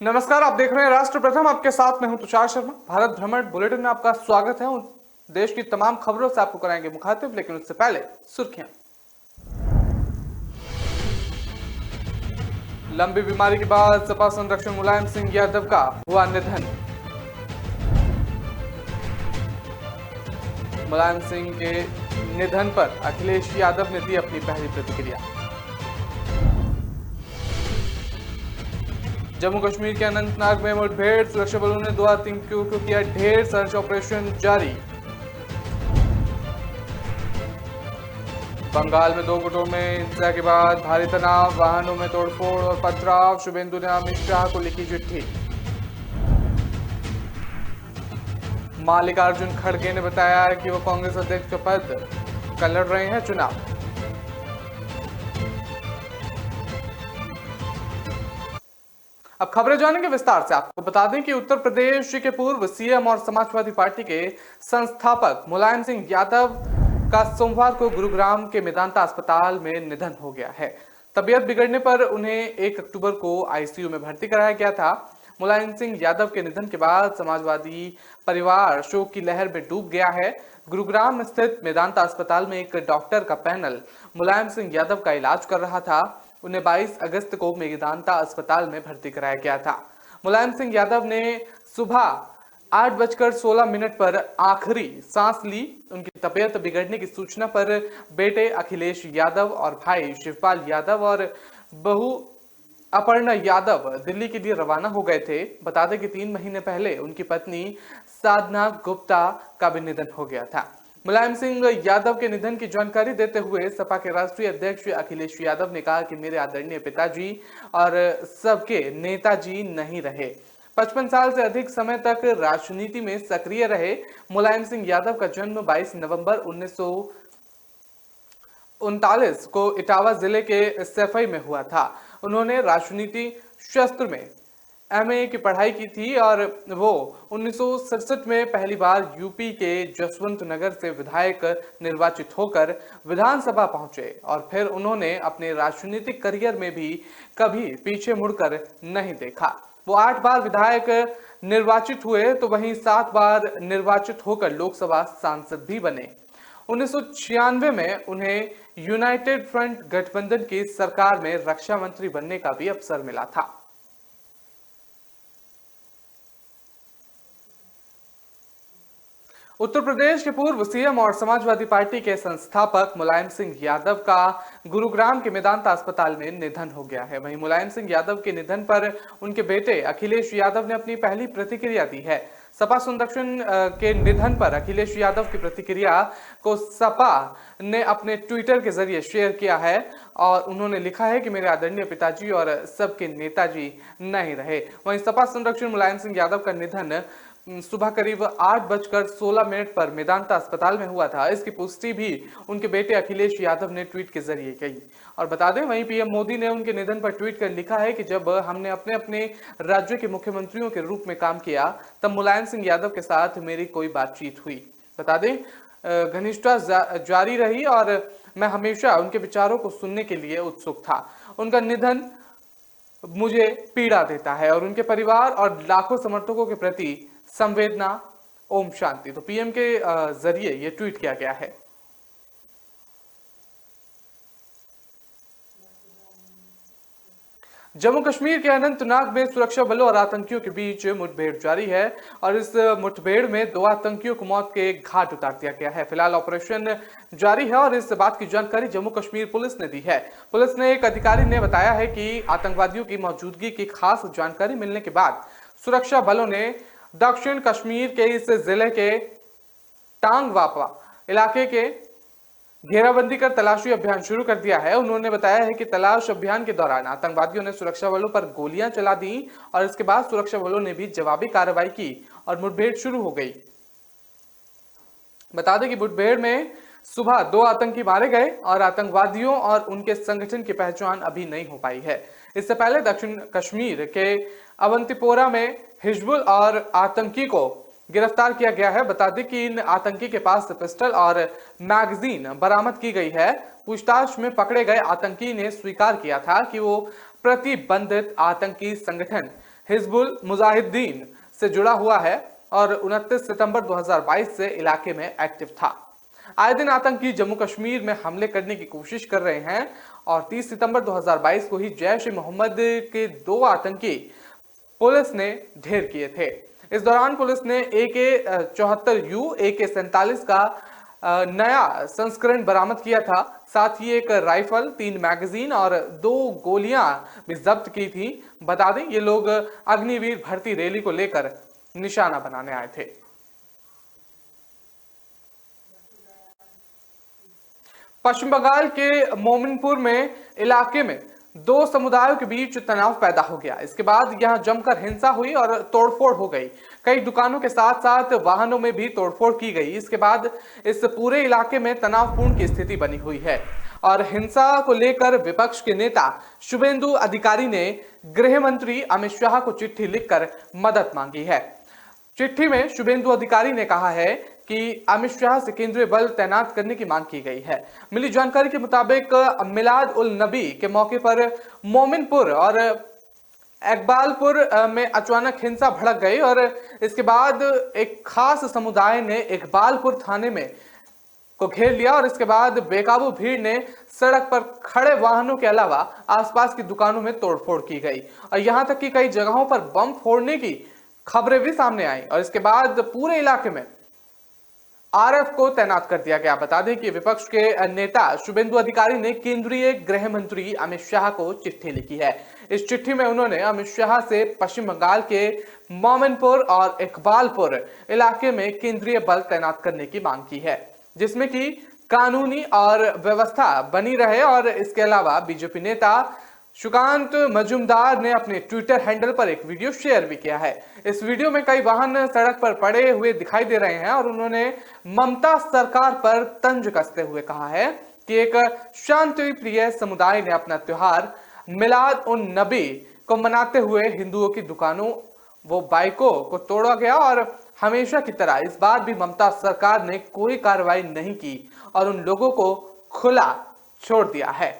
नमस्कार, आप देख रहे हैं राष्ट्र प्रथम। आपके साथ मैं हूं तुषार शर्मा। भारत भ्रमण बुलेटिन में आपका स्वागत है। देश की तमाम खबरों से आपको कराएंगे मुखातिब, लेकिन उससे पहले सुर्खियां। लंबी बीमारी के बाद सपा संरक्षक मुलायम सिंह यादव का हुआ निधन। मुलायम सिंह के निधन पर अखिलेश यादव ने दी अपनी पहली प्रतिक्रिया। जम्मू कश्मीर के अनंतनाग में मुठभेड़, सुरक्षा बलों ने 2 आतंकियों को किया ढेर, सर्च ऑपरेशन जारी। बंगाल में 2 गुटों में हिंसा के बाद भारी तनाव, वाहनों में तोड़फोड़ और पथराव। शुभेंदु ने अमित शाह को लिखी चिट्ठी। मल्लिकार्जुन खड़गे ने बताया कि वो कांग्रेस अध्यक्ष का पद का लड़ रहे हैं चुनाव। अब खबरें जानेंगे विस्तार से। आपको बता दें कि उत्तर प्रदेश के पूर्व सीएम और समाजवादी पार्टी के संस्थापक मुलायम सिंह यादव का सोमवार को गुरुग्राम के मेदांता अस्पताल में निधन हो गया है। तबीयत बिगड़ने पर उन्हें 1 अक्टूबर को आईसीयू में भर्ती कराया गया था। मुलायम सिंह यादव के निधन के बाद समाजवादी परिवार शोक की लहर में डूब गया है। गुरुग्राम स्थित मेदांता अस्पताल में एक डॉक्टर का पैनल मुलायम सिंह यादव का इलाज कर रहा था। उन्हें 22 अगस्त को मेदांता अस्पताल में भर्ती कराया गया था। मुलायम सिंह यादव ने सुबह 8:16 पर आखिरी सांस ली। उनकी तबीयत बिगड़ने की सूचना पर बेटे अखिलेश यादव और भाई शिवपाल यादव और बहू अपर्णा यादव दिल्ली के लिए रवाना हो गए थे। बता दें कि 3 महीने पहले उनकी पत्नी साधना गुप्ता का भी निधन हो गया था। मुलायम सिंह यादव के निधन की जानकारी देते हुए सपा के राष्ट्रीय अध्यक्ष अखिलेश यादव ने कहा कि मेरे आदरणीय पिताजी और सबके नेताजी नहीं रहे। 55 साल से अधिक समय तक राजनीति में सक्रिय रहे। मुलायम सिंह यादव का जन्म 22 नवंबर 1939 को इटावा जिले के सैफई में हुआ था। उन्होंने राजनीति शास्त्र में एमए की पढ़ाई की थी और वो 1967 में पहली बार यूपी के जसवंत नगर से विधायक निर्वाचित होकर विधानसभा पहुंचे और फिर उन्होंने अपने राजनीतिक करियर में भी कभी पीछे मुड़कर नहीं देखा। वो 8 बार विधायक निर्वाचित हुए तो वहीं 7 बार निर्वाचित होकर लोकसभा सांसद भी बने। 1996 में उन्हें यूनाइटेड फ्रंट गठबंधन की सरकार में रक्षा मंत्री बनने का भी अवसर मिला था। उत्तर प्रदेश के पूर्व सीएम और समाजवादी पार्टी के संस्थापक मुलायम सिंह यादव का गुरुग्राम के मेदांता अस्पताल में निधन हो गया है। वहीं मुलायम सिंह यादव के निधन पर उनके बेटे अखिलेश यादव ने अपनी पहली प्रतिक्रिया दी है। सपा संरक्षण के निधन पर अखिलेश यादव की प्रतिक्रिया को सपा ने अपने ट्विटर के जरिए शेयर किया है और उन्होंने लिखा है कि मेरे आदरणीय पिताजी और सबके नेताजी नहीं रहे। वहीं सपा संरक्षण मुलायम सिंह यादव का निधन सुबह करीब 8:16 पर मेदांता अस्पताल में हुआ था। इसकी पुष्टि भी उनके बेटे अखिलेश यादव ने ट्वीट के जरिए की। और बता दें, वहीं पीएम मोदी ने उनके निधन पर ट्वीट कर लिखा है कि जब हमने अपने अपने राज्य के मुख्यमंत्रियों के रूप में काम किया तब मुलायम सिंह यादव के साथ मेरी कोई बातचीत हुई। बता दें, घनिष्ठता जारी रही और मैं हमेशा उनके विचारों को सुनने के लिए उत्सुक था। उनका निधन मुझे पीड़ा देता है और उनके परिवार और लाखों समर्थकों के प्रति संवेदना। ओम शांति। तो पीएम के जरिए ये ट्वीट किया गया है। जम्मू कश्मीर के अनंतनाग में सुरक्षा बलों और आतंकियों के बीच मुठभेड़ जारी है और इस मुठभेड़ में 2 आतंकियों को मौत के घाट उतार दिया गया है। फिलहाल ऑपरेशन जारी है और इस बात की जानकारी जम्मू कश्मीर पुलिस ने दी है। पुलिस ने एक अधिकारी ने बताया है कि आतंकवादियों की मौजूदगी की खास जानकारी मिलने के बाद सुरक्षा बलों ने दक्षिण कश्मीर के इस जिले के टांगवापा इलाके के घेराबंदी कर तलाशी अभियान शुरू कर दिया है। उन्होंने बताया है कि तलाश अभियान के दौरान आतंकवादियों ने सुरक्षा बलों पर गोलियां चला दी और इसके बाद सुरक्षा बलों ने भी जवाबी कार्रवाई की और मुठभेड़ शुरू हो गई। बता दें कि मुठभेड़ में सुबह 2 आतंकी मारे गए और आतंकवादियों और उनके संगठन की पहचान अभी नहीं हो पाई है। इससे पहले दक्षिण कश्मीर के अवंतीपोरा में हिजबुल और आतंकी को गिरफ्तार किया गया है। बता दें कि इन आतंकी के पास पिस्टल और मैगजीन बरामद की गई है। पूछताछ में पकड़े गए आतंकी ने स्वीकार किया था कि वो प्रतिबंधित आतंकी संगठन हिजबुल मुजाहिदीन से जुड़ा हुआ है और 29 सितंबर 2022 से इलाके में एक्टिव था। आए दिन आतंकी जम्मू कश्मीर में हमले करने की कोशिश कर रहे हैं और 30 सितंबर 2022 को ही जैश-ए-मोहम्मद के 2 आतंकी पुलिस ने ढेर किए थे। इस दौरान पुलिस ने AK-74U, AK-47 का नया संस्करण बरामद किया था। साथ ही एक राइफल, 3 मैगजीन और 2 गोलियां भी जब्त की थी। बता दें ये लोग अग्निवीर भर्ती रैली को लेकर निशाना बनाने आए थे। पश्चिम बंगाल के मोमिनपुर में इलाके में 2 समुदायों के बीच तनाव पैदा हो गया। इसके बाद यहां जमकर हिंसा हुई और तोड़फोड़ हो गई। कई दुकानों के साथ साथ वाहनों में भी तोड़फोड़ की गई। इसके बाद इस पूरे इलाके में तनावपूर्ण की स्थिति बनी हुई है और हिंसा को लेकर विपक्ष के नेता शुभेंदु अधिकारी ने गृह मंत्री अमित शाह को चिट्ठी लिखकर मदद मांगी है। चिट्ठी में शुभेंदु अधिकारी ने कहा है कि अमित शाह से केंद्रीय बल तैनात करने की मांग की गई है। मिली जानकारी के मुताबिक मिलाद उल नबी के मौके पर मोमिनपुर और इकबालपुर में अचानक हिंसा भड़क गई और इसके बाद एक खास समुदाय ने इकबालपुर थाने में को घेर लिया और इसके बाद बेकाबू भीड़ ने सड़क पर खड़े वाहनों के अलावा आसपास की दुकानों में तोड़फोड़ की गई और यहां तक कि कई जगहों पर बम फोड़ने की खबरें भी सामने आई और इसके बाद पूरे इलाके में RF को तैनात कर दिया गया। बता दें कि विपक्ष के नेता शुभेंदु अधिकारी ने केंद्रीय गृह मंत्री अमित शाह को चिट्ठी लिखी है। इस चिट्ठी में उन्होंने अमित शाह से पश्चिम बंगाल के मोमिनपुर और इकबालपुर इलाके में केंद्रीय बल तैनात करने की मांग की है, जिसमें कि कानूनी और व्यवस्था बनी रहे। और इसके अलावा बीजेपी नेता सुकांत मजूमदार ने अपने ट्विटर हैंडल पर एक वीडियो शेयर भी किया है। इस वीडियो में कई वाहन सड़क पर पड़े हुए दिखाई दे रहे हैं और उन्होंने ममता सरकार पर तंज कसते हुए कहा है कि एक शांति प्रिय समुदाय ने अपना त्योहार मिलाद उन नबी को मनाते हुए हिंदुओं की दुकानों वो बाइकों को तोड़ा गया और हमेशा की तरह इस बार भी ममता सरकार ने कोई कार्रवाई नहीं की और उन लोगों को खुला छोड़ दिया है।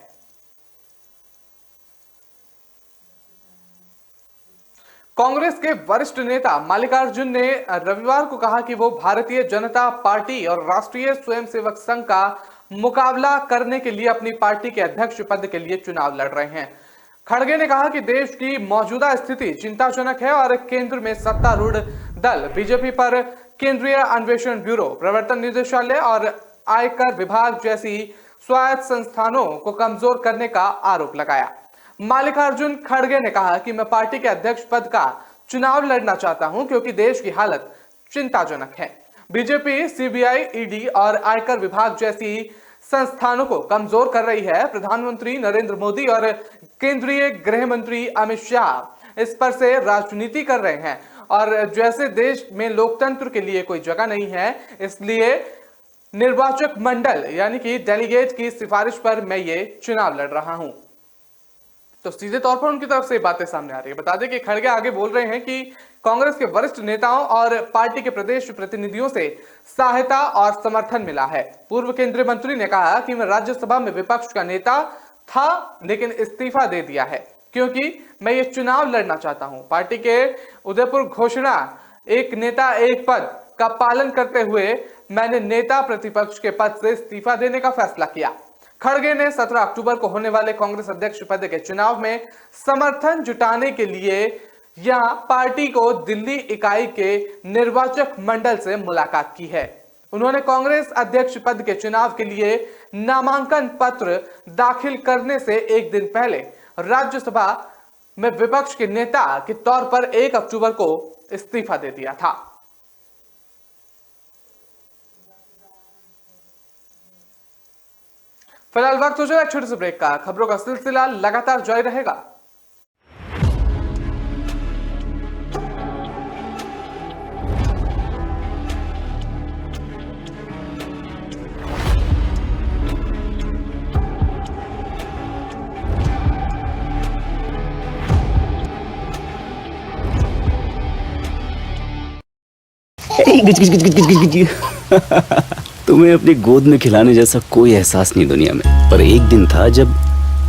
कांग्रेस के वरिष्ठ नेता मल्लिकार्जुन ने रविवार को कहा कि वो भारतीय जनता पार्टी और राष्ट्रीय स्वयंसेवक संघ का मुकाबला करने के लिए अपनी पार्टी के अध्यक्ष पद के लिए चुनाव लड़ रहे हैं। खड़गे ने कहा कि देश की मौजूदा स्थिति चिंताजनक है और केंद्र में सत्तारूढ़ दल बीजेपी पर केंद्रीय अन्वेषण ब्यूरो, प्रवर्तन निदेशालय और आयकर विभाग जैसी स्वायत्त संस्थानों को कमजोर करने का आरोप लगाया। मल्लिकार्जुन खड़गे ने कहा कि मैं पार्टी के अध्यक्ष पद का चुनाव लड़ना चाहता हूं क्योंकि देश की हालत चिंताजनक है। बीजेपी CBI, ED और आयकर विभाग जैसी संस्थानों को कमजोर कर रही है। प्रधानमंत्री नरेंद्र मोदी और केंद्रीय गृह मंत्री अमित शाह इस पर से राजनीति कर रहे हैं और जैसे देश में लोकतंत्र के लिए कोई जगह नहीं है, इसलिए निर्वाचक मंडल यानी कि डेलीगेट की सिफारिश पर मैं ये चुनाव लड़ रहा हूं। तो सीधे तौर पर उनकी तरफ से बातें सामने आ रही है। बता दें कि खड़गे आगे बोल रहे हैं कि कांग्रेस के वरिष्ठ नेताओं और पार्टी के प्रदेश प्रतिनिधियों से सहायता और समर्थन मिला है। पूर्व केंद्रीय मंत्री ने कहा कि मैं राज्यसभा में विपक्ष का नेता था लेकिन इस्तीफा दे दिया है क्योंकि मैं ये चुनाव लड़ना चाहता हूं। पार्टी के उदयपुर घोषणा एक नेता एक पद का पालन करते हुए मैंने नेता प्रतिपक्ष के पद से इस्तीफा देने का फैसला किया। खड़गे ने 17 अक्टूबर को होने वाले कांग्रेस अध्यक्ष पद के चुनाव में समर्थन जुटाने के लिए यहां पार्टी को दिल्ली इकाई के निर्वाचक मंडल से मुलाकात की है। उन्होंने कांग्रेस अध्यक्ष पद के चुनाव के लिए नामांकन पत्र दाखिल करने से एक दिन पहले राज्यसभा में विपक्ष के नेता के तौर पर 1 अक्टूबर को इस्तीफा दे दिया था। फिलहाल वक्त हो जाए छोटे से ब्रेक का। खबरों का सिलसिला लगातार जारी रहेगा। तुम्हें अपनी गोद में खिलाने जैसा कोई एहसास नहीं दुनिया में। पर एक दिन था जब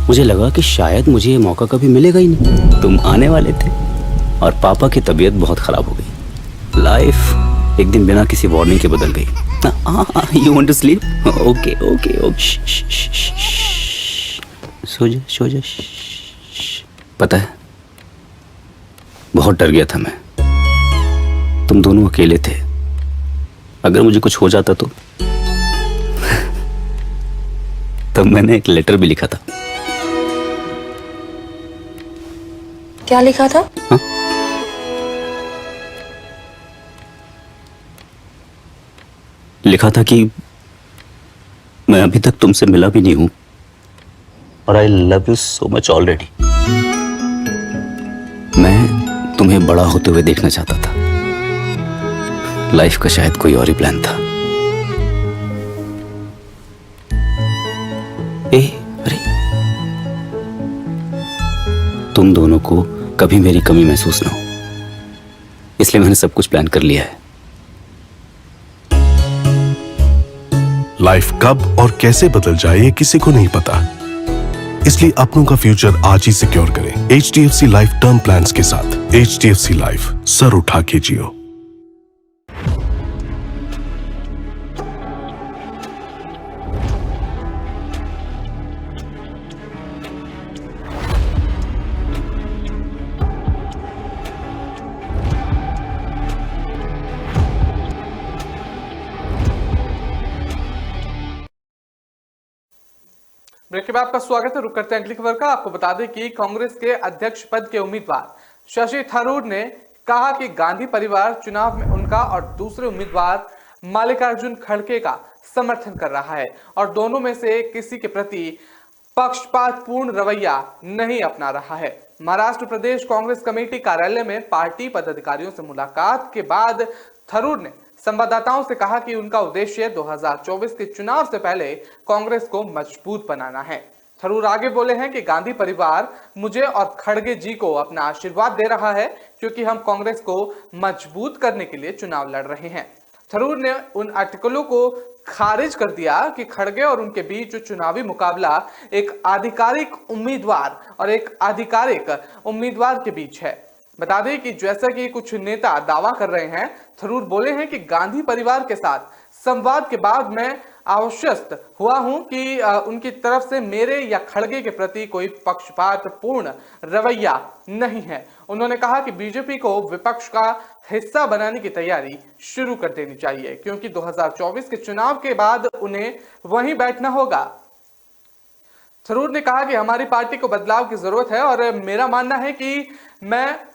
मुझे लगा कि शायद मुझे ये मौका कभी मिलेगा ही नहीं। तुम आने वाले थे और पापा की तबीयत बहुत खराब हो गई। लाइफ एक दिन बिना किसी वार्निंग के बदल गई। You want to sleep? Okay okay okay, सो जा सो जा। पता है, बहुत डर गया था मैं। तुम दोनों अकेले थे, अगर मुझे कुछ हो जाता तो तब मैंने एक लेटर भी लिखा था। क्या लिखा था? हा? लिखा था कि मैं अभी तक तुमसे मिला भी नहीं हूं और I love you so much already. मैं तुम्हें बड़ा होते हुए देखना चाहता था। लाइफ का शायद कोई और ही प्लान था। अरे, तुम दोनों को कभी मेरी कमी महसूस ना हो, इसलिए मैंने सब कुछ प्लान कर लिया है। लाइफ कब और कैसे बदल जाए ये किसी को नहीं पता, इसलिए अपनों का फ्यूचर आज ही सिक्योर करें HDFC लाइफ टर्म प्लान्स के साथ। HDFC लाइफ, सर उठा के जियो। ब्रेक के बाद आपका स्वागत है। रुक करते हैं अगली खबर का। आपको बता दें कि कांग्रेस के अध्यक्ष पद के उम्मीदवार शशि थरूर ने कहा कि गांधी परिवार चुनाव में उनका और दूसरे उम्मीदवार मल्लिकार्जुन खड़गे का समर्थन कर रहा है और दोनों में से किसी के प्रति पक्षपातपूर्ण रवैया नहीं अपना रहा है। महाराष्ट्र प्रदेश कांग्रेस कमेटी कार्यालय में पार्टी पदाधिकारियों से मुलाकात के बाद थरूर ने संवाददाताओं से कहा कि उनका उद्देश्य 2024 के चुनाव से पहले कांग्रेस को मजबूत बनाना है। थरूर आगे बोले हैं कि गांधी परिवार मुझे और खड़गे जी को अपना आशीर्वाद दे रहा है क्योंकि हम कांग्रेस को मजबूत करने के लिए चुनाव लड़ रहे हैं। थरूर ने उन आर्टिकलों को खारिज कर दिया कि खड़गे और उनके बीच चुनावी मुकाबला एक आधिकारिक उम्मीदवार और एक आधिकारिक उम्मीदवार के बीच है। बता दें कि जैसा कि कुछ नेता दावा कर रहे हैं, थरूर बोले हैं कि गांधी परिवार के साथ संवाद के बाद मैं आश्वस्त हुआ हूं कि उनकी तरफ से मेरे या खड़गे के प्रति कोई पक्षपातपूर्ण रवैया नहीं है। उन्होंने कहा कि बीजेपी को विपक्ष का हिस्सा बनाने की तैयारी शुरू कर देनी चाहिए क्योंकि 2024 के चुनाव के बाद उन्हें वहीं बैठना होगा। थरूर ने कहा कि हमारी पार्टी को बदलाव की जरूरत है और मेरा मानना है कि मैं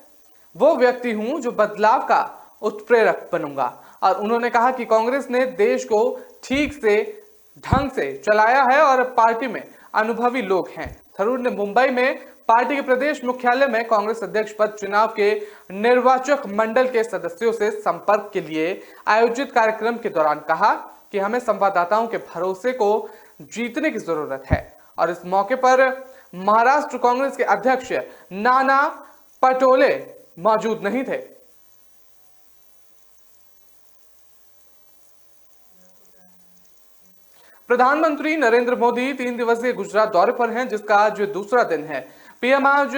वो व्यक्ति हूं जो बदलाव का उत्प्रेरक बनूंगा। और उन्होंने कहा कि कांग्रेस ने देश को ठीक से ढंग से चलाया है और पार्टी में अनुभवी लोग हैं। थरूर ने मुंबई में पार्टी के प्रदेश मुख्यालय में कांग्रेस अध्यक्ष पद चुनाव के निर्वाचक मंडल के सदस्यों से संपर्क के लिए आयोजित कार्यक्रम के दौरान कहा कि हमें संवाददाताओं के भरोसे को जीतने की जरूरत है। और इस मौके पर महाराष्ट्र कांग्रेस के अध्यक्ष नाना पटोले मौजूद नहीं थे। प्रधानमंत्री नरेंद्र मोदी 3 दिवसीय गुजरात दौरे पर हैं, जिसका आज दूसरा दिन है। पीएम आज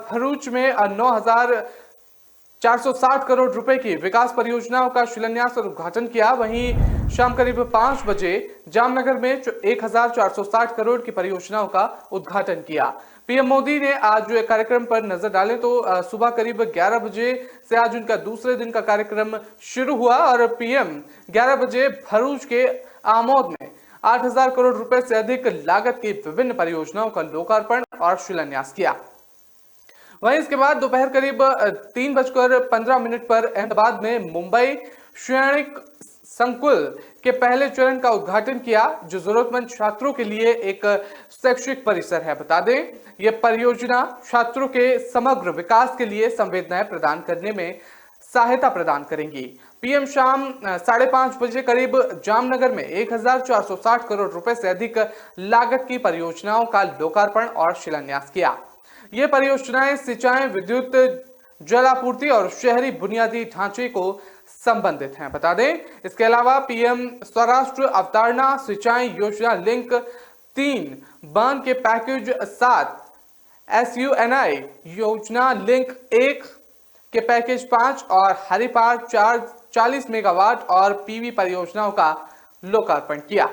भरूच में 9,460 करोड़ रुपए की विकास परियोजनाओं का शिलान्यास और उद्घाटन किया। वहीं शाम करीब 5 बजे जामनगर में 1,460 करोड़ की परियोजनाओं का उद्घाटन किया। पीएम मोदी ने आज कार्यक्रम पर नजर डालें तो सुबह करीब 11 बजे से आज उनका दूसरे दिन का कार्यक्रम शुरू हुआ और पीएम 11 बजे भरूच के आमोद में 8,000 करोड़ रुपए से अधिक लागत की विभिन्न परियोजनाओं का लोकार्पण और शिलान्यास किया। वहीं इसके बाद दोपहर करीब 3:15 पर अहमदाबाद में मुंबई शैक्षणिक संकुल के पहले चरण का उद्घाटन किया, जो जरूरतमंद छात्रों के लिए एक शैक्षिक परिसर है। बता दें, यह परियोजना छात्रों के समग्र विकास के लिए संवेदनाएं प्रदान करने में सहायता प्रदान करेंगी। पीएम शाम 5:30 बजे करीब जामनगर में 1,460 करोड़ रुपए से अधिक लागत की परियोजनाओं का लोकार्पण और शिलान्यास किया। ये परियोजनाएं सिंचाई, विद्युत, जलापूर्ति और शहरी बुनियादी ढांचे को संबंधित हैं। बता दें, इसके अलावा पीएम स्वराष्ट्र अवतारणा सिंचाई योजना लिंक 3 बांध के पैकेज 7 SUNI योजना लिंक 1 के पैकेज 5 और हरिपार 40 मेगावाट और पीवी परियोजनाओं का लोकार्पण किया।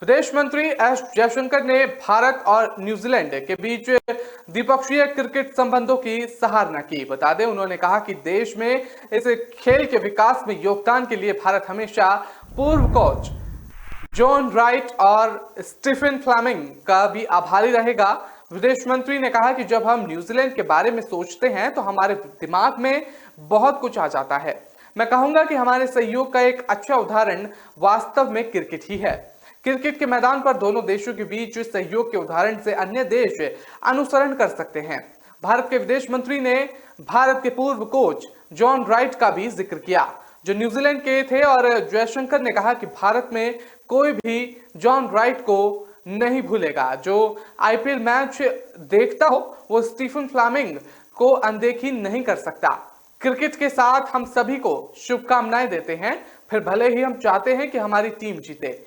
विदेश मंत्री एस जयशंकर ने भारत और न्यूजीलैंड के बीच द्विपक्षीय क्रिकेट संबंधों की सराहना की। बता दें, उन्होंने कहा कि देश में इस खेल के विकास में योगदान के लिए भारत हमेशा पूर्व कोच जॉन राइट और स्टीफन फ्लेमिंग का भी आभारी रहेगा। विदेश मंत्री ने कहा कि जब हम न्यूजीलैंड के बारे में सोचते हैं तो हमारे दिमाग में बहुत कुछ आ जाता है। मैं कहूंगा कि हमारे सहयोग का एक अच्छा उदाहरण वास्तव में क्रिकेट ही है। क्रिकेट के मैदान पर दोनों देशों के बीच सहयोग के उदाहरण से अन्य देश अनुसरण कर सकते हैं। भारत के विदेश मंत्री ने भारत के पूर्व कोच जॉन राइट का भी जिक्र किया, जो न्यूजीलैंड के थे, और जयशंकर ने कहा कि भारत में कोई भी जॉन राइट को नहीं भूलेगा। जो आईपीएल मैच देखता हो वो स्टीफन फ्लेमिंग को अनदेखी नहीं कर सकता। क्रिकेट के साथ हम सभी को शुभकामनाएं देते हैं, फिर भले ही हम चाहते हैं कि हमारी टीम जीते।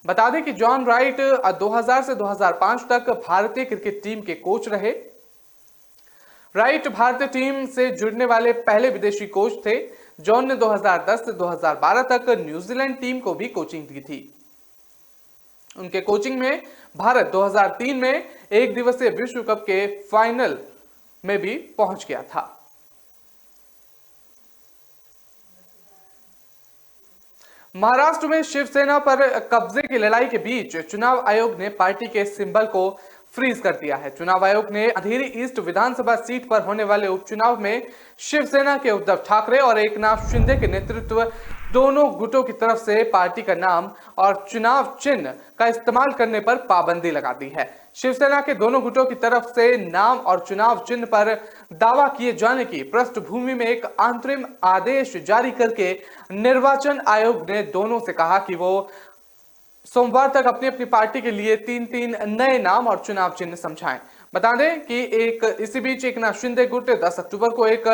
बता दें कि जॉन राइट 2000 से 2005 तक भारतीय क्रिकेट टीम के कोच रहे। राइट भारतीय टीम से जुड़ने वाले पहले विदेशी कोच थे। जॉन ने 2010 से 2012 तक न्यूजीलैंड टीम को भी कोचिंग दी थी। उनके कोचिंग में भारत 2003 में एक दिवसीय विश्व कप के फाइनल में भी पहुंच गया था। महाराष्ट्र में शिवसेना पर कब्जे की लड़ाई के बीच चुनाव आयोग ने पार्टी के सिंबल को फ्रीज कर दिया है। चुनाव आयोग ने अंधेरी ईस्ट विधानसभा सीट पर होने वाले उपचुनाव में शिवसेना के उद्धव ठाकरे और एकनाथ शिंदे के नेतृत्व दोनों गुटों की तरफ से पार्टी का नाम और चुनाव चिन्ह का इस्तेमाल करने पर पाबंदी लगा दी है। शिवसेना के दोनों गुटों की तरफ से नाम और चुनाव चिन्ह पर दावा किए जाने की पृष्ठभूमि में एक अंतरिम आदेश जारी करके निर्वाचन आयोग ने दोनों से कहा कि वो सोमवार तक अपनी अपनी पार्टी के लिए 3 नए नाम और चुनाव चिन्ह समझाएं। बता दें कि इसी बीच एकनाथ शिंदे गुट 10 अक्टूबर को एक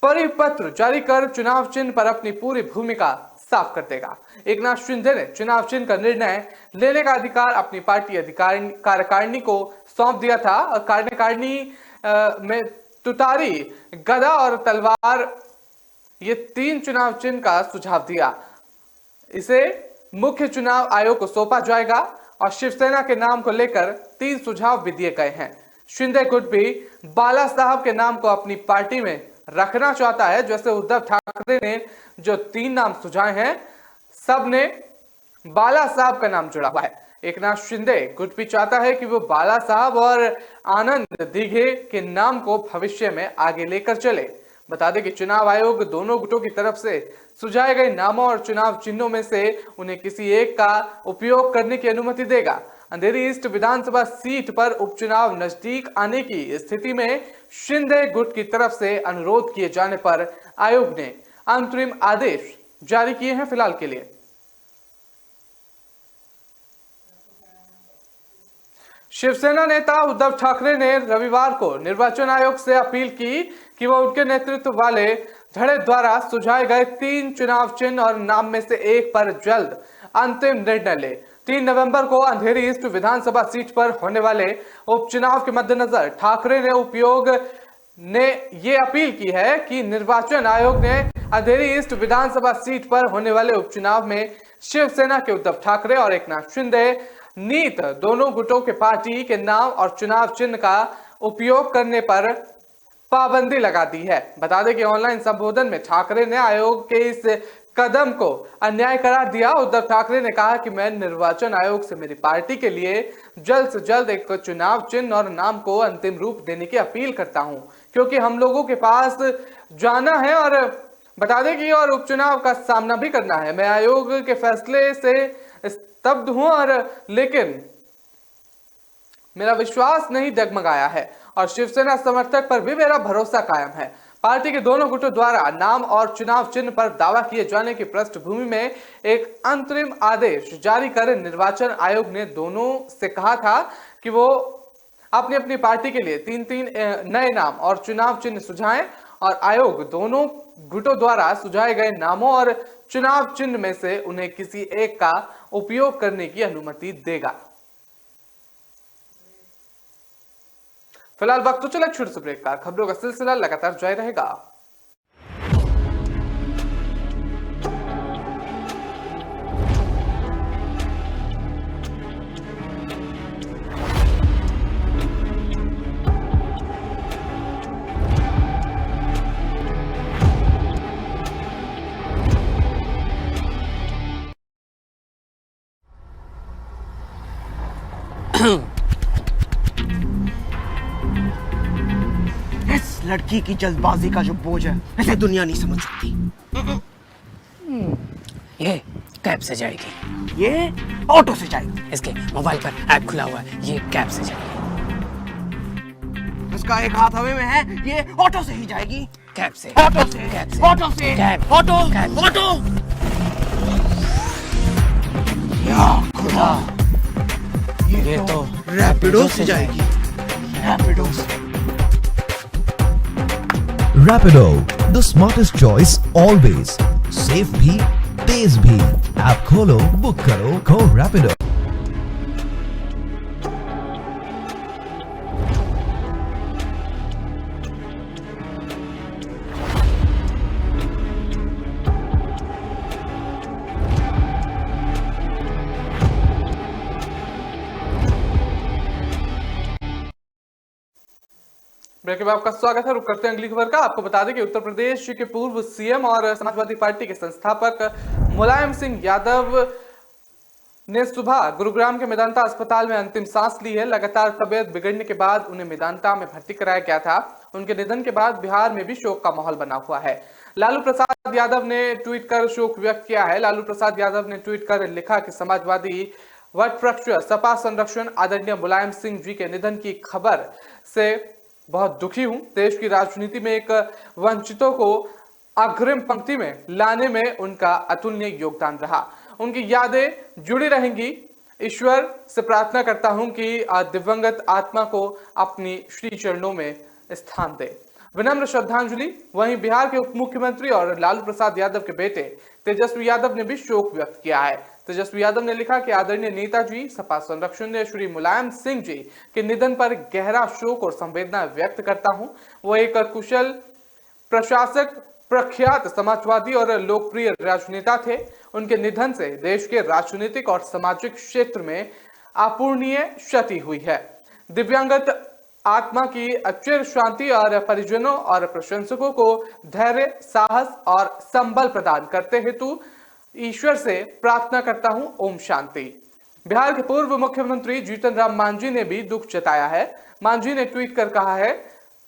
परिपत्र जारी कर चुनाव चिन्ह पर अपनी पूरी भूमिका साफ कर देगा। एकनाथ शिंदे ने चुनाव चिन्ह का निर्णय लेने का अधिकार अपनी पार्टी कार्यकारिणी को सौंप दिया था और कार्यकारिणी में तुतारी, गदा और तलवार ये 3 चुनाव चिन्ह का सुझाव दिया। इसे मुख्य चुनाव आयोग को सौंपा जाएगा और शिवसेना के नाम को लेकर 3 सुझाव भी दिए गए हैं। शिंदे गुट भी बाला साहब के नाम को अपनी पार्टी में रखना चाहता है। जैसे उद्धव ठाकरे ने जो 3 नाम सुझाए हैं, सब ने बाला साहब का नाम जुड़ा हुआ है। एकनाथ शिंदे गुट भी चाहता है कि वो बाला साहब और आनंद दीघे के नाम को भविष्य में आगे लेकर चले। बता दें कि चुनाव आयोग दोनों गुटों की तरफ से सुझाए गए नामों और चुनाव चिन्हों में से उन्हें किसी एक का उपयोग करने की अनुमति देगा। अंधेरी ईस्ट विधानसभा सीट पर उपचुनाव नजदीक आने की स्थिति में शिंदे गुट की तरफ से अनुरोध किए जाने पर आयोग ने अंतरिम आदेश जारी किए हैं फिलहाल के लिए। शिवसेना नेता उद्धव ठाकरे ने रविवार को निर्वाचन आयोग से अपील की कि वो उनके नेतृत्व वाले धड़े द्वारा सुझाए गए 3 चुनाव चिन्ह और नाम में से एक पर जल्द अंतिम निर्णय ले। 3 नवंबर को अंधेरी ईस्ट विधानसभा सीट पर होने वाले उपचुनाव के मद्देनजर ठाकरे ने ये अपील की है कि निर्वाचन आयोग ने अंधेरी ईस्ट विधानसभा सीट पर होने वाले उपचुनाव में शिवसेना के उद्धव ठाकरे और एकनाथ शिंदे नीत दोनों गुटों के पार्टी के नाम और चुनाव चिन्ह का उपयोग करने पर पाबंदी लगा दी है। बता दें कि ऑनलाइन संबोधन में ठाकरे ने आयोग के इस कदम को अन्याय करार दिया। उद्धव ठाकरे ने कहा कि मैं निर्वाचन आयोग से मेरी पार्टी के लिए जल्द से जल्द एक चुनाव चिन्ह और नाम को अंतिम रूप देने की अपील करता हूं, क्योंकि हम लोगों के पास जाना है और बता दें कि और उपचुनाव का सामना भी करना है। मैं आयोग के फैसले से स्तब्ध हूं और लेकिन मेरा विश्वास नहीं डगमगाया है और शिवसेना समर्थक पर भी मेरा भरोसा कायम है। पार्टी के दोनों गुटों द्वारा नाम और चुनाव चिन्ह पर दावा किए जाने की पृष्ठभूमि में एक अंतरिम आदेश जारी कर निर्वाचन आयोग ने दोनों से कहा था कि वो अपनी अपनी पार्टी के लिए 3 नए नाम और चुनाव चिन्ह सुझाएं और आयोग दोनों गुटों द्वारा सुझाए गए नामों और चुनाव चिन्ह में से उन्हें किसी एक का उपयोग करने की अनुमति देगा। फिलहाल वक्त तो चला छोटे से ब्रेक का, खबरों का सिलसिला लगातार जारी रहेगा। इस लड़की की जल्दबाजी का जो बोझ है इसे दुनिया नहीं समझ सकती। ये कैब से जाएगी, ये ऑटो से जाएगी, इसके मोबाइल पर ऐप खुला हुआ है, ये कैब से जाएगी। इसका एक हाथ हवा में है, ये ऑटो से ही जाएगी। कैब से, ऑटो से, कैब से, ऑटो से, कैब, ऑटो, कैब। ऑटो। या खुदा, ये तो रैपिडो से जाएगी। रैपिडो से। Rapido, the smartest choice always. Safe भी, तेज भी। ऐप खोलो, बुक करो, call Rapido। ब्रेक के बाद आपका स्वागत है। रुक करते हैं अगली खबर का। आपको बता दें कि उत्तर प्रदेश के पूर्व सीएम और समाजवादी पार्टी के संस्थापक मुलायम सिंह यादव ने सुबह गुरुग्राम के मेदांता अस्पताल में अंतिम सांस ली है। लगातार तबियत बिगड़ने के बाद उन्हें मेदांता में भर्ती कराया गया था। उनके निधन के बाद बिहार में भी शोक का माहौल बना हुआ है। लालू प्रसाद यादव ने ट्वीट कर शोक व्यक्त किया है। लालू प्रसाद यादव ने ट्वीट कर लिखा कि समाजवादी वट वृक्ष सपा संरक्षण आदरणीय मुलायम सिंह जी के निधन की खबर से बहुत दुखी हूं। देश की राजनीति में एक वंचितों को अग्रिम पंक्ति में लाने में उनका अतुलनीय योगदान रहा। उनकी यादें जुड़ी रहेंगी। ईश्वर से प्रार्थना करता हूं कि दिवंगत आत्मा को अपनी श्री चरणों में स्थान दे। विनम्र श्रद्धांजलि। वहीं बिहार के उप मुख्यमंत्री और लालू प्रसाद यादव के बेटे तेजस्वी यादव ने भी शोक व्यक्त किया है। तेजस्वी यादव ने लिखा कि आदरणीय नेताजी सपा संरक्षण ने श्री मुलायम सिंह जी के निधन पर गहरा शोक और संवेदना व्यक्त करता हूं। वो एक कुशल प्रशासक, प्रख्यात समाजवादी और लोकप्रिय राजनेता थे। उनके निधन से देश के राजनीतिक और सामाजिक क्षेत्र में अपूरणीय क्षति हुई है। दिव्यांगत आत्मा की अचिर शांति और परिजनों और प्रशंसकों को धैर्य, साहस और संबल प्रदान करते हेतु ईश्वर से प्रार्थना करता हूं। ओम शांति। बिहार के पूर्व मुख्यमंत्री जीतन राम मांझी ने भी दुख जताया है। मांझी ने ट्वीट कर कहा है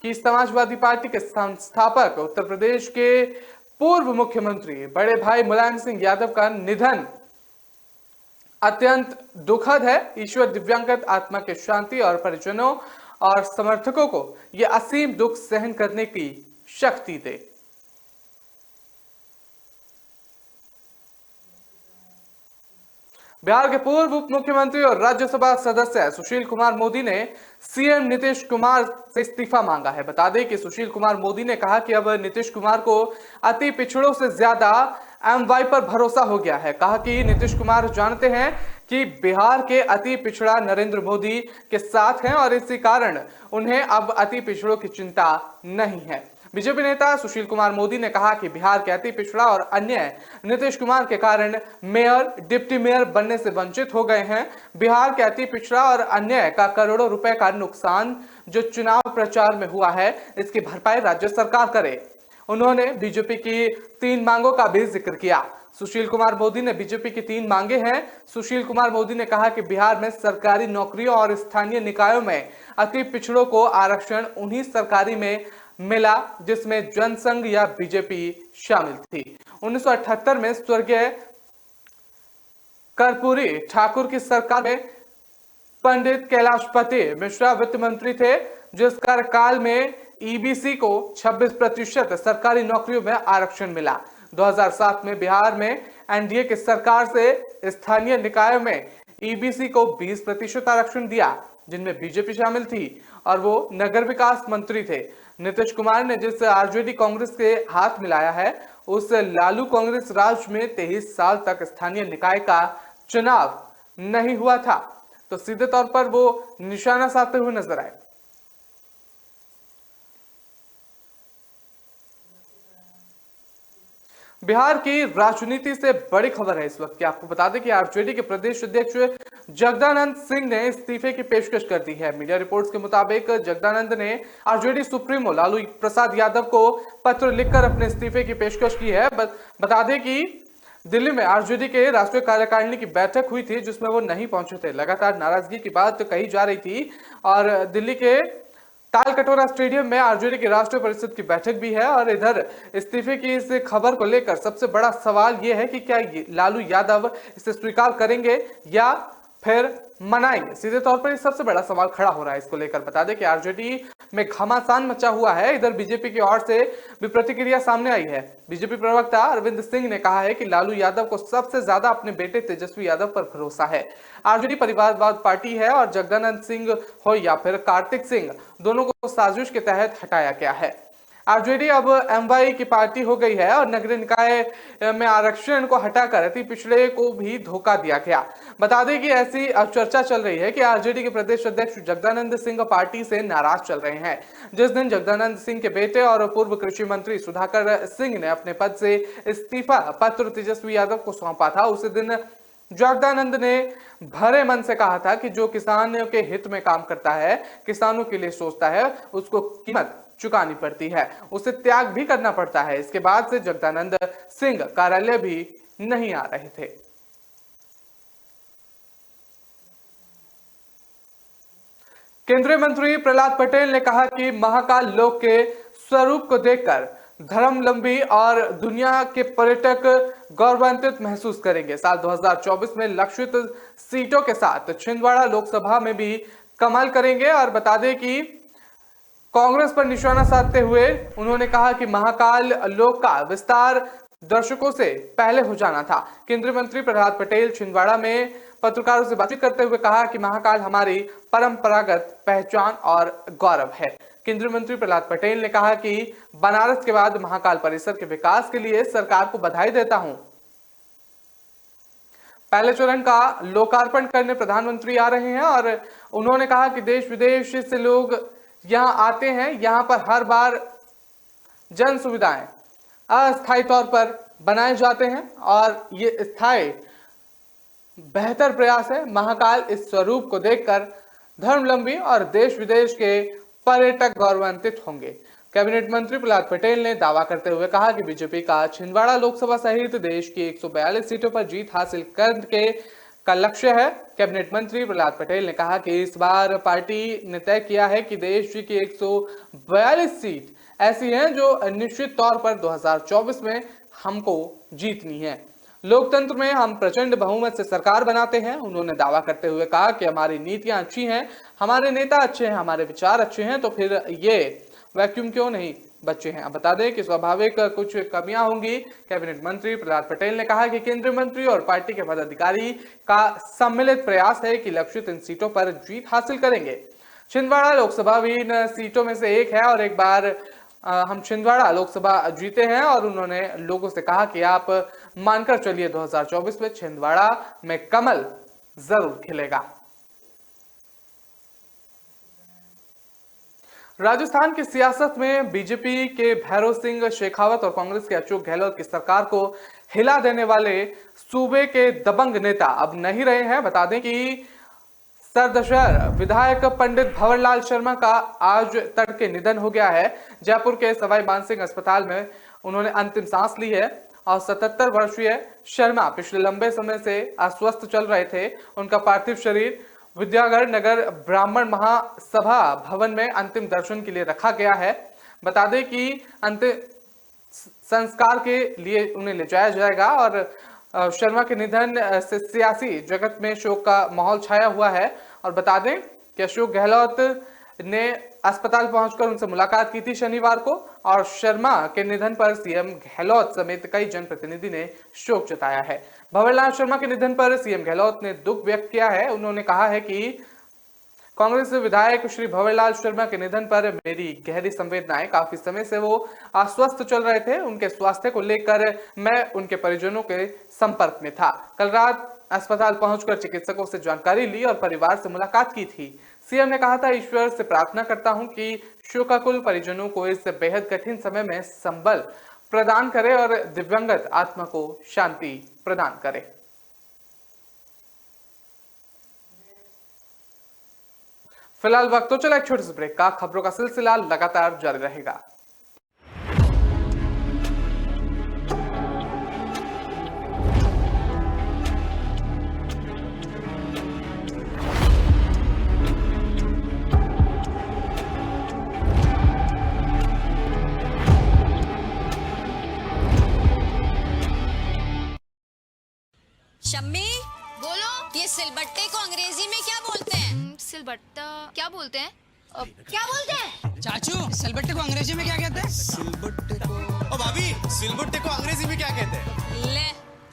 कि समाजवादी पार्टी के संस्थापक उत्तर प्रदेश के पूर्व मुख्यमंत्री बड़े भाई मुलायम सिंह यादव का निधन अत्यंत दुखद है। ईश्वर दिव्यांगत आत्मा के शांति और परिजनों और समर्थकों को यह असीम दुख सहन करने की शक्ति दे। बिहार के पूर्व उप मुख्यमंत्री और राज्यसभा सदस्य सुशील कुमार मोदी ने सीएम नीतीश कुमार से इस्तीफा मांगा है। बता दें कि सुशील कुमार मोदी ने कहा कि अब नीतीश कुमार को अति पिछड़ों से ज्यादा एमवाई पर भरोसा हो गया है। कहा कि नीतीश कुमार जानते हैं कि बिहार के अति पिछड़ा नरेंद्र मोदी के साथ हैं और इसी कारण उन्हें अब अति पिछड़ों की चिंता नहीं है। बीजेपी नेता सुशील कुमार मोदी ने कहा कि बिहार के अति पिछड़ा और अन्य नीतीश कुमार के कारण मेयर, डिप्टी मेयर बनने से वंचित हो गए हैं। बिहार के अति पिछड़ा और अन्य का करोड़ों रुपए का नुकसान जो चुनाव प्रचार में हुआ है, इसकी भरपाई राज्य सरकार करे। उन्होंने बीजेपी की 3 मांगों का भी जिक्र किया। सुशील कुमार मोदी ने बीजेपी की 3 मांगे हैं। सुशील कुमार मोदी ने कहा कि बिहार में सरकारी नौकरियों और स्थानीय निकायों में अति पिछड़ों को आरक्षण उन्हीं सरकारी में मिला जिसमें जनसंघ या बीजेपी शामिल थी। 1978 में स्वर्गीय कर्पूरी ठाकुर की सरकार में पंडित कैलाशपति मिश्रा वित्त मंत्री थे, जिस कार्यकाल में ईबीसी को 26% सरकारी नौकरियों में आरक्षण मिला। 2007 में बिहार में एनडीए की सरकार से स्थानीय निकायों में ईबीसी को 20% आरक्षण दिया, जिनमें बीजेपी शामिल थी और वो नगर विकास मंत्री थे। नीतीश कुमार ने जिस आरजेडी कांग्रेस के हाथ मिलाया है, उस लालू कांग्रेस राज में 23 साल तक स्थानीय निकाय का चुनाव नहीं हुआ था, तो सीधे तौर पर वो निशाना साधते हुए नजर आए। बिहार की राजनीति से बड़ी खबर है इस वक्त की। आपको बता दें कि आरजेडी के प्रदेश अध्यक्ष जगदानंद सिंह ने इस्तीफे की पेशकश कर दी है। मीडिया रिपोर्ट्स के मुताबिक जगदानंद ने आरजेडी सुप्रीमो लालू प्रसाद यादव को पत्र लिखकर अपने इस्तीफे की पेशकश की है। बता दें कि दिल्ली में आरजेडी के राष्ट्रीय कार्यकारिणी की बैठक हुई थी जिसमें वो नहीं पहुंचे थे। लगातार नाराजगी की बात कही जा रही थी और दिल्ली के तालकटोरा स्टेडियम में आरजेडी की राष्ट्रीय परिषद की बैठक भी है। और इधर इस्तीफे की इस खबर को लेकर सबसे बड़ा सवाल यह है कि क्या लालू यादव इसे स्वीकार करेंगे या फिर मनाएंगे। सीधे तौर पर सबसे बड़ा सवाल खड़ा हो रहा है इसको लेकर। बता दें कि आरजेडी में घमासान मचा हुआ है। इधर बीजेपी की ओर से भी प्रतिक्रिया सामने आई है। बीजेपी प्रवक्ता अरविंद सिंह ने कहा है कि लालू यादव को सबसे ज्यादा अपने बेटे तेजस्वी यादव पर भरोसा है। आरजेडी परिवारवाद पार्टी है और जगदानंद सिंह हो या फिर कार्तिक सिंह, दोनों को साजिश के तहत हटाया गया है। आरजेडी अब एमवाई की पार्टी हो गई है और नगरीय निकाय में आरक्षण को हटाकर अति पिछड़े को भी धोखा दिया गया। बता दें कि ऐसी अब चर्चा चल रही है कि आरजेडी के प्रदेश अध्यक्ष जगदानंद सिंह पार्टी से नाराज चल रहे हैं। जिस दिन जगदानंद सिंह के बेटे और पूर्व कृषि मंत्री सुधाकर सिंह ने अपने पद से इस्तीफा पत्र तेजस्वी यादव को सौंपा था, उसी दिन जगदानंद ने भरे मन से कहा था कि जो किसानों के हित में काम करता है, किसानों के लिए सोचता है, उसको कीमत चुकानी पड़ती है, उसे त्याग भी करना पड़ता है। इसके बाद से जगदानंद सिंह कार्यालय भी नहीं आ रहे थे। केंद्रीय मंत्री प्रहलाद पटेल ने कहा कि महाकाल लोक के स्वरूप को देखकर धर्मावलंबी और दुनिया के पर्यटक गौरवान्वित महसूस करेंगे। साल 2024 में लक्षित सीटों के साथ छिंदवाड़ा लोकसभा में भी कमाल करेंगे। और बता दें कि कांग्रेस पर निशाना साधते हुए उन्होंने कहा कि महाकाल लोक का विस्तार दर्शकों से पहले हो जाना था। केंद्रीय मंत्री प्रहलाद पटेल छिंदवाड़ा में पत्रकारों से बातचीत करते हुए कहा कि महाकाल हमारी परंपरागत पहचान और गौरव है। केंद्रीय मंत्री प्रहलाद पटेल ने कहा कि बनारस के बाद महाकाल परिसर के विकास के लिए सरकार को बधाई देता हूं। पहले चरण का लोकार्पण करने प्रधानमंत्री आ रहे हैं और उन्होंने कहा कि देश विदेश से लोग यहां आते हैं। यहां पर हर बार जन सुविधाएं अस्थायी तौर पर बनाए जाते हैं और ये स्थायी बेहतर प्रयास है। महाकाल इस स्वरूप को देखकर धर्मावलंबी और देश विदेश के पर्यटक गौरवान्वित होंगे। कैबिनेट मंत्री प्रहलाद पटेल ने दावा करते हुए कहा कि बीजेपी का छिंदवाड़ा लोकसभा सहित देश की 142 सीटों पर जीत हासिल करने का लक्ष्य है। कैबिनेट मंत्री प्रहलाद पटेल ने कहा कि इस बार पार्टी ने तय किया है कि देश की 142 सीट ऐसी हैं जो निश्चित तौर पर 2024 में हमको जीतनी है। लोकतंत्र में हम प्रचंड बहुमत से सरकार बनाते हैं। उन्होंने दावा करते हुए कहा कि हमारी नीतियां अच्छी हैं, हमारे नेता अच्छे हैं, हमारे विचार अच्छे हैं, तो फिर ये वैक्यूम क्यों नहीं बच्चे हैं। अब बता दें कि स्वाभाविक कुछ कमियां होंगी। कैबिनेट मंत्री प्रहलाद पटेल ने कहा कि केंद्रीय मंत्री और पार्टी के पदाधिकारी का सम्मिलित प्रयास है कि लक्षित इन सीटों पर जीत हासिल करेंगे। छिंदवाड़ा लोकसभा भी इन सीटों में से एक है और एक बार हम छिंदवाड़ा लोकसभा जीते हैं और उन्होंने लोगों से कहा कि आप मानकर चलिए 2024 में छिंदवाड़ा में कमल जरूर खिलेगा। राजस्थान की सियासत में बीजेपी के भैरव सिंह शेखावत और कांग्रेस के अशोक गहलोत की सरकार को हिला देने वाले सूबे के दबंग नेता अब नहीं रहे हैं। बता दें कि सरदशहर विधायक पंडित भंवरलाल शर्मा का आज तड़के निधन हो गया है। जयपुर के सवाई मानसिंह अस्पताल में उन्होंने अंतिम सांस ली है और 77 वर्षीय शर्मा पिछले लंबे समय से अस्वस्थ चल रहे थे। उनका पार्थिव शरीर विद्यागढ़ नगर ब्राह्मण महासभा भवन में अंतिम दर्शन के लिए रखा गया है। बता दें कि अंतिम संस्कार के लिए उन्हें ले जाया जाएगा और शर्मा के निधन से सियासी जगत में शोक का माहौल छाया हुआ है। और बता दें कि अशोक गहलोत ने अस्पताल पहुंचकर उनसे मुलाकात की थी शनिवार को और शर्मा के निधन पर सीएम गहलोत समेत कई जनप्रतिनिधि ने शोक जताया है। भंवरलाल शर्मा के निधन पर सीएम गहलोत ने दुख व्यक्त किया है। उन्होंने कहा है कि कांग्रेस विधायक श्री भंवरलाल शर्मा के निधन पर मेरी गहरी संवेदनाएं। काफी समय से वो अस्वस्थ चल रहे थे। उनके स्वास्थ्य को लेकर मैं उनके परिजनों के संपर्क में था। कल रात अस्पताल पहुंचकर चिकित्सकों से जानकारी ली और परिवार से मुलाकात की थी। सीएम ने कहा था, ईश्वर से प्रार्थना करता हूं कि शोकाकुल परिजनों को इस बेहद कठिन समय में संबल प्रदान करे और दिव्यांगत आत्मा को शांति प्रदान करे। फिलहाल वक्त तो चला एक छोटे से ब्रेक का। खबरों का सिलसिला लगातार जारी रहेगा। शम्मी बोलो, ये सिलबट्टे को अंग्रेजी में क्या बोलते हैं? सिलबट्टा क्या बोलते हैं? क्या बोलते हैं? चाचू सिलबट्टे को अंग्रेजी में क्या कहते हैं? सिलबट्टे को ओ भाभी, सिलबट्टे को अंग्रेजी में क्या कहते हैं? ले,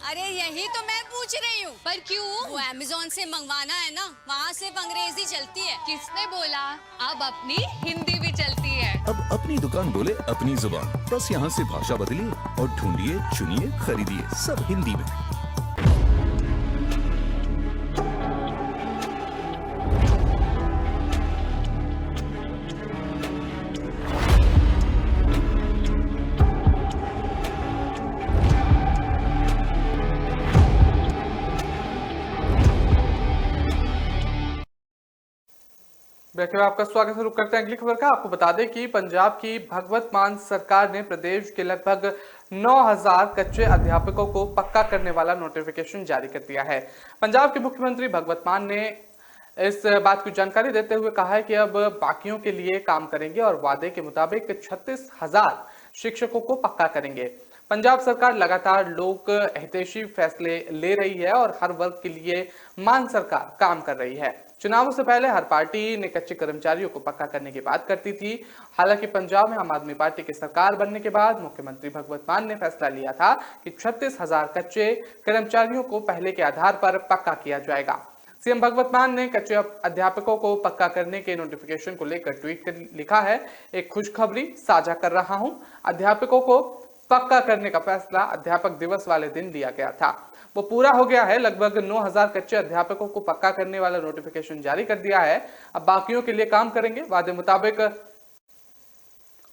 अरे यही तो मैं पूछ रही हूँ। पर क्यों? वो अमेज़न से मंगवाना है ना, वहाँ सिर्फ अंग्रेजी चलती है। किसने बोला? अब अपनी हिंदी भी चलती है। अब अपनी दुकान बोले अपनी जुबान, बस यहाँ से भाषा बदलिए और ढूंढिए, चुनिए, खरीदिए सब हिंदी में। ब्रेक में आपका स्वागत है। रुक करते हैं अगली खबर का। आपको बता दें कि पंजाब की भगवत मान सरकार ने प्रदेश के लगभग 9,000 कच्चे अध्यापकों को पक्का करने वाला नोटिफिकेशन जारी कर दिया है। पंजाब के मुख्यमंत्री भगवत मान ने इस बात की जानकारी देते हुए कहा है कि अब बाकियों के लिए काम करेंगे और वादे के मुताबिक 36,000 शिक्षकों को पक्का करेंगे। पंजाब सरकार लगातार लोक हितैषी फैसले ले रही है और हर वर्ग के लिए मान सरकार काम कर रही है। चुनावों से पहले हर पार्टी ने कच्चे कर्मचारियों को पक्का करने की बात करती थी। हालांकि पंजाब में आम आदमी पार्टी की सरकार बनने के बाद मुख्यमंत्री भगवत मान ने फैसला लिया था कि 36,000 कच्चे कर्मचारियों को पहले के आधार पर पक्का किया जाएगा। सीएम भगवत मान ने कच्चे अध्यापकों को पक्का करने के नोटिफिकेशन को लेकर ट्वीट कर लिखा है, एक खुशखबरी साझा कर रहा हूं। अध्यापकों को पक्का करने का फैसला अध्यापक दिवस वाले दिन लिया गया था, वो पूरा हो गया है। लगभग 9,000 कच्चे अध्यापकों को पक्का करने वाला नोटिफिकेशन जारी कर दिया है। अब बाकियों के लिए काम करेंगे। वादे मुताबिक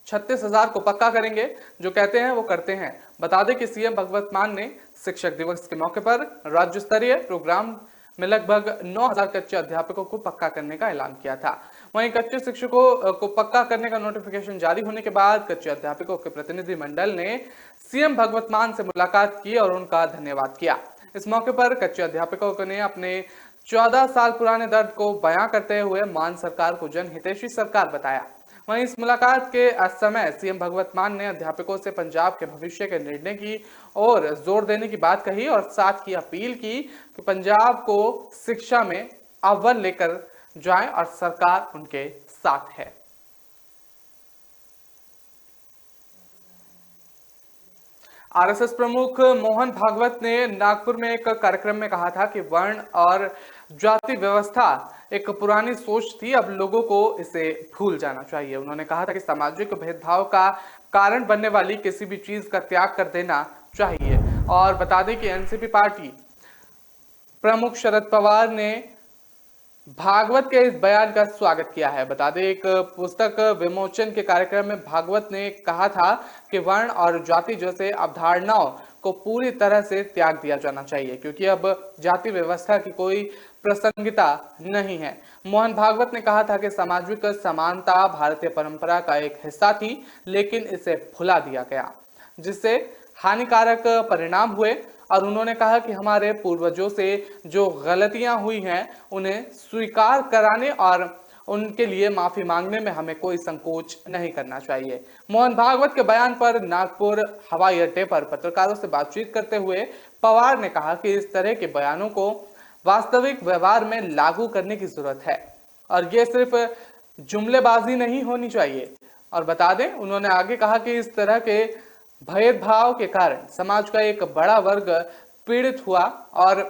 36,000 को पक्का करेंगे। जो कहते हैं वो करते हैं। बता दें कि सीएम भगवत मान ने शिक्षक दिवस के मौके पर राज्य स्तरीय प्रोग्राम में लगभग 9,000 कच्चे अध्यापकों को पक्का करने का ऐलान किया था। वहीं कच्चे शिक्षकों को पक्का करने का नोटिफिकेशन जारी होने के बाद कच्चे अध्यापकों के प्रतिनिधि मंडल ने सीएम भगवत मान से मुलाकात की और उनका धन्यवाद किया। इस मौके पर कच्चे अध्यापकों ने अपने 14 साल पुराने दर्द को बयां करते हुए मान सरकार को जनहितैषी सरकार बताया। वहीं इस मुलाकात के समय सीएम भगवत मान ने अध्यापकों से पंजाब के भविष्य के निर्णय की ओर जोर देने की बात कही और साथ ही अपील की कि पंजाब को शिक्षा में अव्वल लेकर जाएं और सरकार उनके साथ है। आरएसएस प्रमुख मोहन भागवत ने नागपुर में एक कार्यक्रम में कहा था कि वर्ण और जाति व्यवस्था एक पुरानी सोच थी, अब लोगों को इसे भूल जाना चाहिए। उन्होंने कहा था कि सामाजिक भेदभाव का कारण बनने वाली किसी भी चीज का त्याग कर देना चाहिए। और बता दें कि एनसीपी पार्टी प्रमुख शरद पवार ने भागवत के इस बयान का स्वागत किया है। बता दें एक पुस्तक विमोचन के कार्यक्रम में भागवत ने कहा था कि वर्ण और जाति जैसे अवधारणाओं को पूरी तरह से त्याग दिया जाना चाहिए, क्योंकि अब जाति व्यवस्था की कोई प्रासंगिकता नहीं है। मोहन भागवत ने कहा था कि सामाजिक समानता भारतीय परंपरा का एक हिस्सा थी, लेकिन इसे भुला दिया गया, जिससे हानिकारक परिणाम हुए। और उन्होंने कहा कि हमारे पूर्वजों से जो गलतियां हुई हैं उन्हें स्वीकार कराने और उनके लिए माफी मांगने में हमें कोई संकोच नहीं करना चाहिए। मोहन भागवत के बयान पर नागपुर हवाई अड्डे पर पत्रकारों से बातचीत करते हुए पवार ने कहा कि इस तरह के बयानों को वास्तविक व्यवहार में लागू करने की जरूरत है और ये सिर्फ जुमलेबाजी नहीं होनी चाहिए। और बता दें, उन्होंने आगे कहा कि इस तरह के भेदभाव के कारण समाज का एक बड़ा वर्ग पीड़ित हुआ और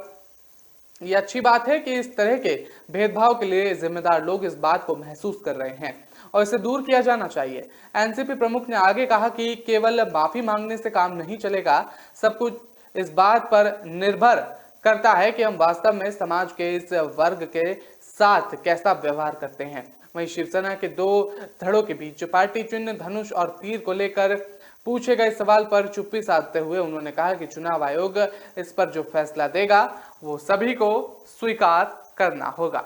ये अच्छी बात है कि इस तरह के भेदभाव के लिए जिम्मेदार लोग इस बात को महसूस कर रहे हैं और इसे दूर किया जाना चाहिए। एनसीपी प्रमुख ने आगे कहा कि केवल माफी मांगने से काम नहीं चलेगा, सब कुछ इस बात पर निर्भर करता है कि हम वास्तव में समाज के इस वर्ग के साथ कैसा व्यवहार करते हैं। वहीं शिवसेना के दो धड़ों के बीच पार्टी चिन्ह धनुष और तीर को लेकर पूछे गए सवाल पर चुप्पी साधते हुए उन्होंने कहा कि चुनाव आयोग इस पर जो फैसला देगा वो सभी को स्वीकार करना होगा।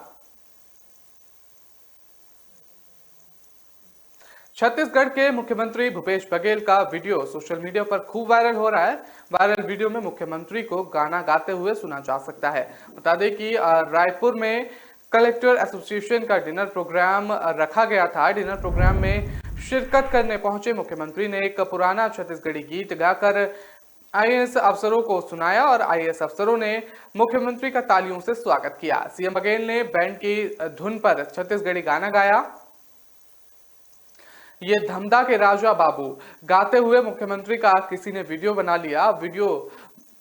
छत्तीसगढ़ के मुख्यमंत्री भूपेश बघेल का वीडियो सोशल मीडिया पर खूब वायरल हो रहा है। वायरल वीडियो में मुख्यमंत्री को गाना गाते हुए सुना जा सकता है। बता दें कि रायपुर में कलेक्टर एसोसिएशन का डिनर प्रोग्राम रखा गया था। डिनर प्रोग्राम में शिरकत करने पहुंचे मुख्यमंत्री ने एक पुराना छत्तीसगढ़ी गीत गाकर आईएएस अफसरों को सुनाया और आईएएस अफसरों ने मुख्यमंत्री का तालियों से स्वागत किया। सीएम बघेल ने बैंड की धुन पर छत्तीसगढ़ी गाना गाया। ये धमदा के राजा बाबू गाते हुए मुख्यमंत्री का किसी ने वीडियो बना लिया। वीडियो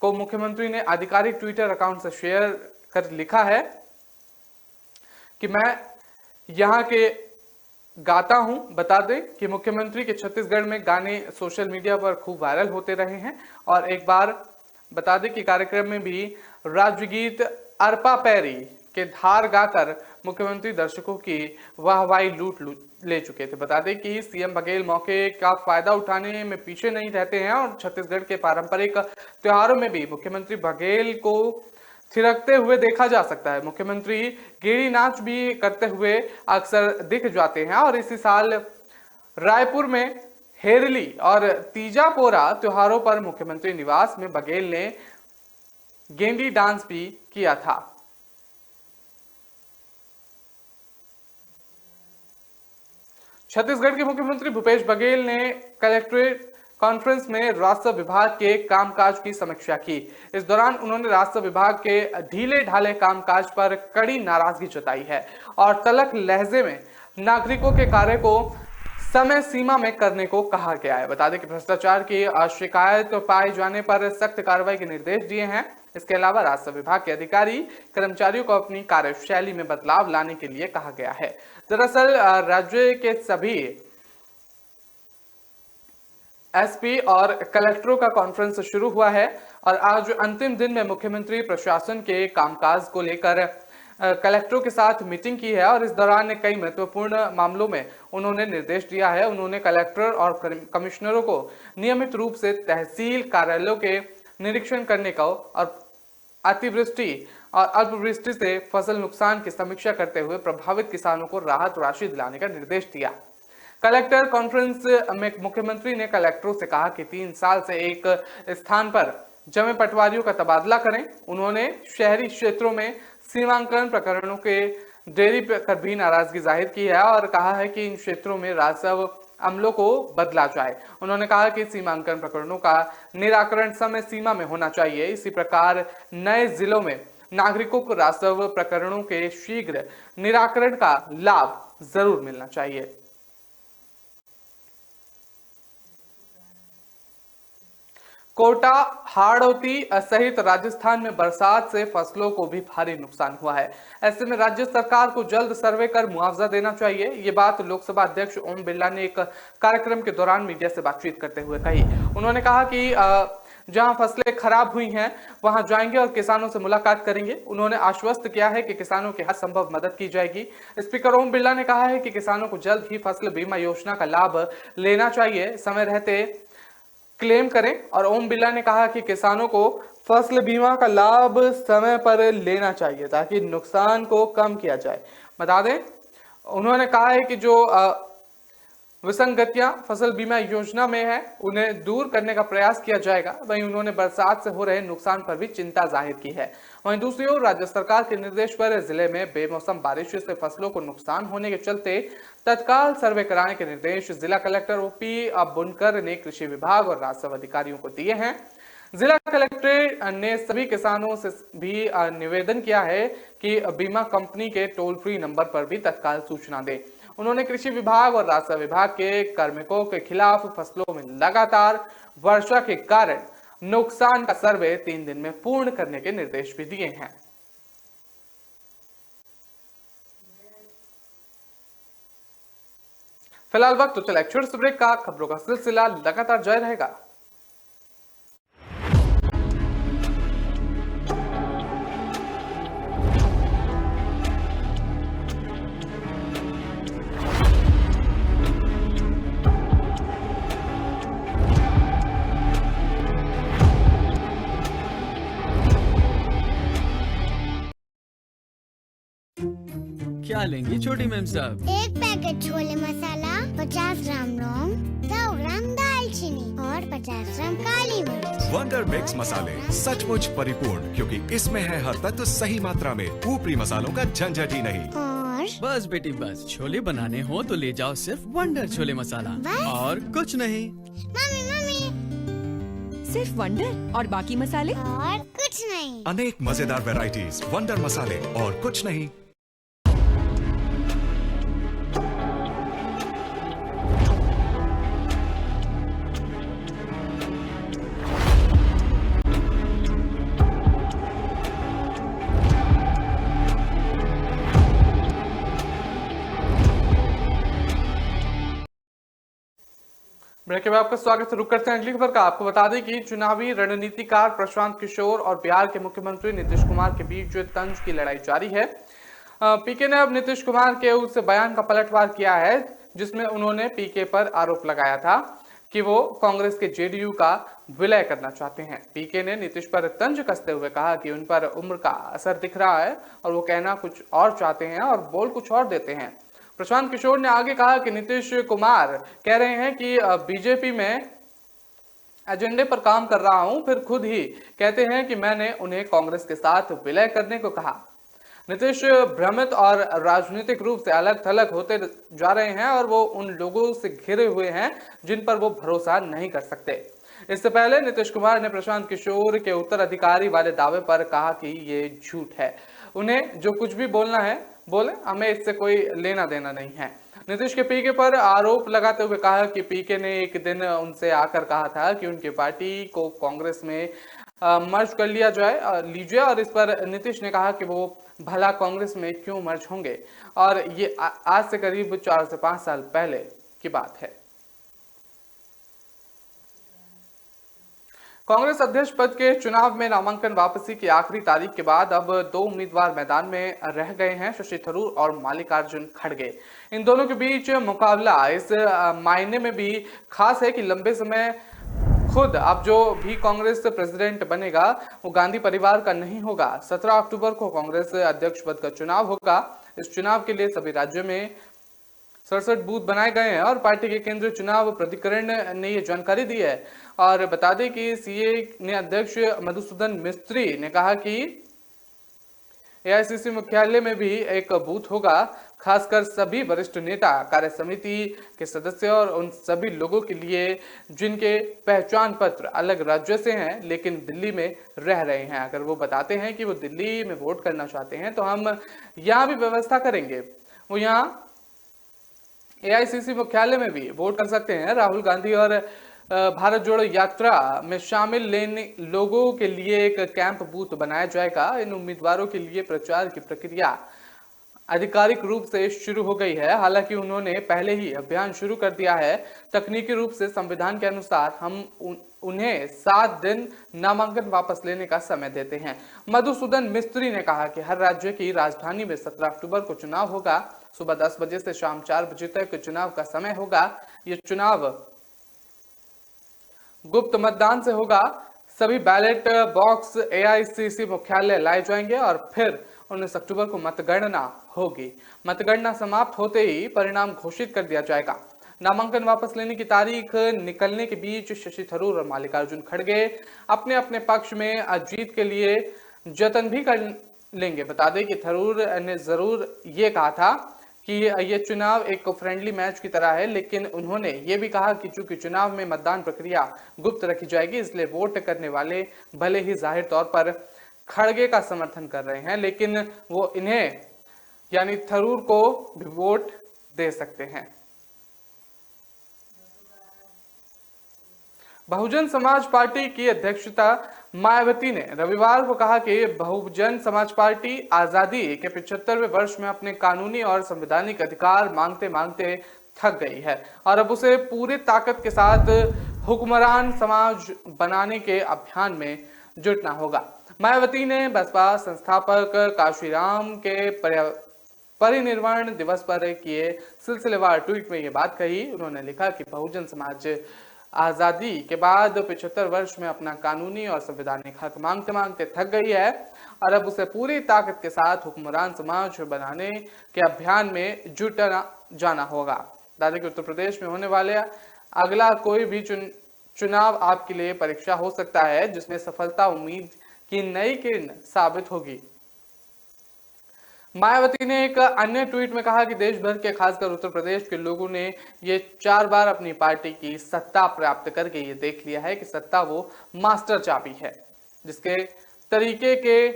को मुख्यमंत्री ने आधिकारिक ट्विटर अकाउंट से शेयर कर लिखा है कि मैं यहाँ के गाता हूं। बता दें कि मुख्यमंत्री के छत्तीसगढ़ में गाने सोशल मीडिया पर खूब वायरल होते रहे हैं और एक बार बता दें कि कार्यक्रम में भी राज्यगीत अरपा पैरी के धार गाकर मुख्यमंत्री दर्शकों की वाहवाही लूट ले चुके थे। बता दें कि सीएम बघेल मौके का फायदा उठाने में पीछे नहीं रहते हैं और छत्तीसगढ़ के पारंपरिक त्योहारों में भी मुख्यमंत्री बघेल को थिरकते हुए देखा जा सकता है। मुख्यमंत्री गेड़ी नाच भी करते हुए अक्सर दिख जाते हैं और इसी साल रायपुर में हेरली और तीजापोरा त्योहारों पर मुख्यमंत्री निवास में बघेल ने गेंडी डांस भी किया था। छत्तीसगढ़ के मुख्यमंत्री भूपेश बघेल ने कलेक्ट्रेट कॉन्फ्रेंस में राजस्व विभाग के कामकाज की समीक्षा की। इस दौरान उन्होंने राजस्व विभाग के ढीले ढाले कामकाज पर कड़ी नाराजगी जताई है और तल्ख लहजे में नागरिकों के कार्य को समय सीमा में करने को कहा गया है। बता दें कि भ्रष्टाचार की शिकायत पाए जाने पर सख्त कार्रवाई के निर्देश दिए हैं। इसके अलावा राजस्व विभाग के अधिकारी कर्मचारियों को अपनी कार्यशैली में बदलाव लाने के लिए कहा गया है। दरअसल राज्य के सभी एसपी और कलेक्टरों का कॉन्फ्रेंस शुरू हुआ है और आज अंतिम दिन में मुख्यमंत्री प्रशासन के कामकाज को लेकर कलेक्टरों के साथ मीटिंग की है और इस दौरान कई महत्वपूर्ण मामलों में उन्होंने निर्देश दिया है। उन्होंने कलेक्टर और कमिश्नरों को नियमित रूप से तहसील कार्यालयों के निरीक्षण करने का और अतिवृष्टि और अल्पवृष्टि से फसल नुकसान की समीक्षा करते हुए प्रभावित किसानों को राहत राशि दिलाने का निर्देश दिया। कलेक्टर कॉन्फ्रेंस में मुख्यमंत्री ने कलेक्टरों से कहा कि 3 साल से एक स्थान पर जमे पटवारियों का तबादला करें। उन्होंने शहरी क्षेत्रों में सीमांकन प्रकरणों के देरी पर भी नाराजगी जाहिर की है और कहा है कि इन क्षेत्रों में राजस्व अमलों को बदला जाए। उन्होंने कहा कि सीमांकन प्रकरणों का निराकरण समय सीमा में होना चाहिए। इसी प्रकार नए जिलों में नागरिकों को राजस्व प्रकरणों के शीघ्र निराकरण का लाभ जरूर मिलना चाहिए। कोटा, हाड़ौती सहित राजस्थान में बरसात से फसलों को भी भारी नुकसान हुआ है। ऐसे में राज्य सरकार को जल्द सर्वे कर मुआवजा देना चाहिए। ये बात लोकसभा अध्यक्ष ओम बिरला ने एक कार्यक्रम के दौरान मीडिया से बातचीत करते हुए कही। उन्होंने कहा कि जहां फसलें खराब हुई हैं वहां जाएंगे और किसानों से मुलाकात करेंगे। उन्होंने आश्वस्त किया है कि किसानों की हर संभव मदद की जाएगी। स्पीकर ओम बिरला ने कहा है कि किसानों को जल्द ही फसल बीमा योजना का लाभ लेना चाहिए, समय रहते क्लेम करें। और ओम बिरला ने कहा कि किसानों को फसल बीमा का लाभ समय पर लेना चाहिए ताकि नुकसान को कम किया जाए। बता दें उन्होंने कहा है कि जो विसंगतियां फसल बीमा योजना में है उन्हें दूर करने का प्रयास किया जाएगा। वहीं उन्होंने बरसात से हो रहे नुकसान पर भी चिंता जाहिर की है। वहीं दूसरी ओर राज्य सरकार के निर्देश पर जिले में बेमौसम बारिश से फसलों को नुकसान होने के चलते तत्काल सर्वे कराने के निर्देश जिला कलेक्टर ओपी बुनकर ने कृषि विभाग और राजस्व अधिकारियों को दिए हैं। जिला कलेक्टर ने सभी किसानों से भी निवेदन किया है कि बीमा कंपनी के टोल फ्री नंबर पर भी तत्काल सूचना दें। उन्होंने कृषि विभाग और राजस्व विभाग के कार्मिकों के खिलाफ फसलों में लगातार वर्षा के कारण नुकसान का सर्वे 3 दिन में पूर्ण करने के निर्देश भी दिए हैं। फिलहाल वक्त तो चला एक छोटे से ब्रेक का। खबरों का सिलसिला लगातार जारी रहेगा। क्या लेंगी छोटी मैम साहब? एक पैकेट छोले मसाला, 50 ग्राम लौंग, 100 ग्राम दालचीनी और 50 ग्राम काली मिर्च। वंडर मिक्स मसाले सचमुच परिपूर्ण, क्योंकि इसमें है हर तत्व सही मात्रा में। ऊपरी मसालों का झंझट ही नहीं। और बस बेटी बस, छोले बनाने हो तो ले जाओ सिर्फ वंडर छोले मसाला, और कुछ नहीं। मम्मी मम्मी, सिर्फ वंडर और बाकी मसाले? और कुछ नहीं। अनेक मजेदार वैरायटीज, वंडर मसाले और कुछ नहीं। ब्रेक के बाद आपका स्वागत है। रुक करते हैं अगली खबर का। आपको बता दें कि चुनावी रणनीतिकार प्रशांत किशोर और बिहार के मुख्यमंत्री नीतीश कुमार के बीच तंज की लड़ाई जारी है। पीके ने अब नीतीश कुमार के उस बयान का पलटवार किया है जिसमें उन्होंने पीके पर आरोप लगाया था कि वो कांग्रेस के जेडीयू का विलय करना चाहते हैं। पीके ने नीतीश पर तंज कसते हुए कहा कि उन पर उम्र का असर दिख रहा है और वो कहना कुछ और चाहते हैं और बोल कुछ और देते हैं। प्रशांत किशोर ने आगे कहा कि नीतीश कुमार कह रहे हैं कि बीजेपी में एजेंडे पर काम कर रहा हूं, फिर खुद ही कहते हैं कि मैंने उन्हें कांग्रेस के साथ विलय करने को कहा। नीतीश भ्रमित और राजनीतिक रूप से अलग थलग होते जा रहे हैं और वो उन लोगों से घिरे हुए हैं जिन पर वो भरोसा नहीं कर सकते। इससे पहले नीतीश कुमार ने प्रशांत किशोर के उत्तराधिकारी वाले दावे पर कहा कि ये झूठ है, उन्हें जो कुछ भी बोलना है बोले, हमें इससे कोई लेना देना नहीं है। नीतीश के पीके पर आरोप लगाते हुए कहा कि पीके ने एक दिन उनसे आकर कहा था कि उनकी पार्टी को कांग्रेस में मर्ज कर लीजिए और इस पर नीतीश ने कहा कि वो भला कांग्रेस में क्यों मर्ज होंगे, और ये आज से करीब 4 से 5 साल पहले की बात है। कांग्रेस अध्यक्ष पद के चुनाव में नामांकन वापसी की आखिरी तारीख के बाद अब 2 उम्मीदवार मैदान में रह गए हैं, शशि थरूर और मल्लिकार्जुन खड़गे। इन दोनों के बीच मुकाबला इस मायने में भी खास है कि लंबे समय खुद अब जो भी कांग्रेस प्रेसिडेंट बनेगा वो गांधी परिवार का नहीं होगा। 17 अक्टूबर को कांग्रेस अध्यक्ष पद का चुनाव होगा। इस चुनाव के लिए सभी राज्यों में 67 बूथ बनाए गए हैं और पार्टी के केंद्रीय चुनाव प्राधिकरण ने ये जानकारी दी है। और बता दें कि सीए ने अध्यक्ष मधुसूदन मिस्त्री ने कहा कि एआईसीसी मुख्यालय में भी एक बूथ होगा, खासकर सभी वरिष्ठ नेता, कार्य समिति के सदस्य और उन सभी लोगों के लिए जिनके पहचान पत्र अलग राज्य से हैं लेकिन दिल्ली में रह रहे हैं। अगर वो बताते हैं कि वो दिल्ली में वोट करना चाहते हैं तो हम यहाँ भी व्यवस्था करेंगे, वो यहाँ एआईसीसी मुख्यालय में भी वोट कर सकते हैं। राहुल गांधी और भारत जोड़ो यात्रा में शामिल लेने लोगों के लिए एक कैंप बूथ बनाया जाएगा। इन उम्मीदवारों के लिए प्रचार की प्रक्रिया आधिकारिक रूप से शुरू हो गई है। हालांकि उन्होंने पहले ही अभियान शुरू कर दिया है। तकनीकी रूप से संविधान के अनुसार हम उन्हें 7 दिन नामांकन वापस लेने का समय देते हैं। मधुसूदन मिस्त्री ने कहा कि हर राज्य की राजधानी में 17 अक्टूबर को चुनाव होगा। सुबह 10 बजे से शाम 4 बजे तक चुनाव का समय होगा। ये चुनाव गुप्त मतदान से होगा। सभी बैलेट बॉक्स एआईसीसी मुख्यालय लाए जाएंगे और फिर 19 अक्टूबर को मतगणना होगी। मतगणना समाप्त होते ही परिणाम घोषित कर दिया जाएगा। नामांकन वापस लेने की तारीख निकलने के बीच शशि थरूर और मल्लिकार्जुन खड़गे अपने अपने पक्ष में जीत के लिए जतन भी कर लेंगे। बता दें कि थरूर ने जरूर ये कहा था कि ये चुनाव एक फ्रेंडली मैच की तरह है, लेकिन उन्होंने ये भी कहा कि चूंकि चुनाव में मतदान प्रक्रिया गुप्त रखी जाएगी, इसलिए वोट करने वाले भले ही जाहिर तौर पर खड़गे का समर्थन कर रहे हैं, लेकिन वो इन्हें यानी थरूर को भी वोट दे सकते हैं। बहुजन समाज पार्टी की अध्यक्षता मायावती ने रविवार को कहा कि बहुजन समाज पार्टी आजादी के 75वें वर्ष में अपने कानूनी और संवैधानिक अधिकार मांगते मांगते थक गई है और अब उसे पूरी ताकत के साथ हुक्मरान समाज बनाने के अभियान में जुटना होगा। मायावती ने बसपा संस्थापक काशीराम के परिनिर्वाण दिवस पर किए सिलसिलेवार ट्वीट में ये बात कही। उन्होंने लिखा कि बहुजन समाज आजादी के बाद 75 वर्ष में अपना कानूनी और संवैधानिक हक मांगते मांगते थक गई है और अब उसे पूरी ताकत के साथ हुक्मरान समाज बनाने के अभियान में जुटना जाना होगा। बता दें कि उत्तर प्रदेश में होने वाले अगला कोई भी चुनाव आपके लिए परीक्षा हो सकता है, जिसमें सफलता उम्मीद की नई किरण साबित होगी। मायावती ने एक अन्य ट्वीट में कहा कि देश भर के खासकर उत्तर प्रदेश के लोगों ने ये 4 बार अपनी पार्टी की सत्ता प्राप्त करके ये देख लिया है कि सत्ता वो मास्टर चाबी है, जिसके तरीके के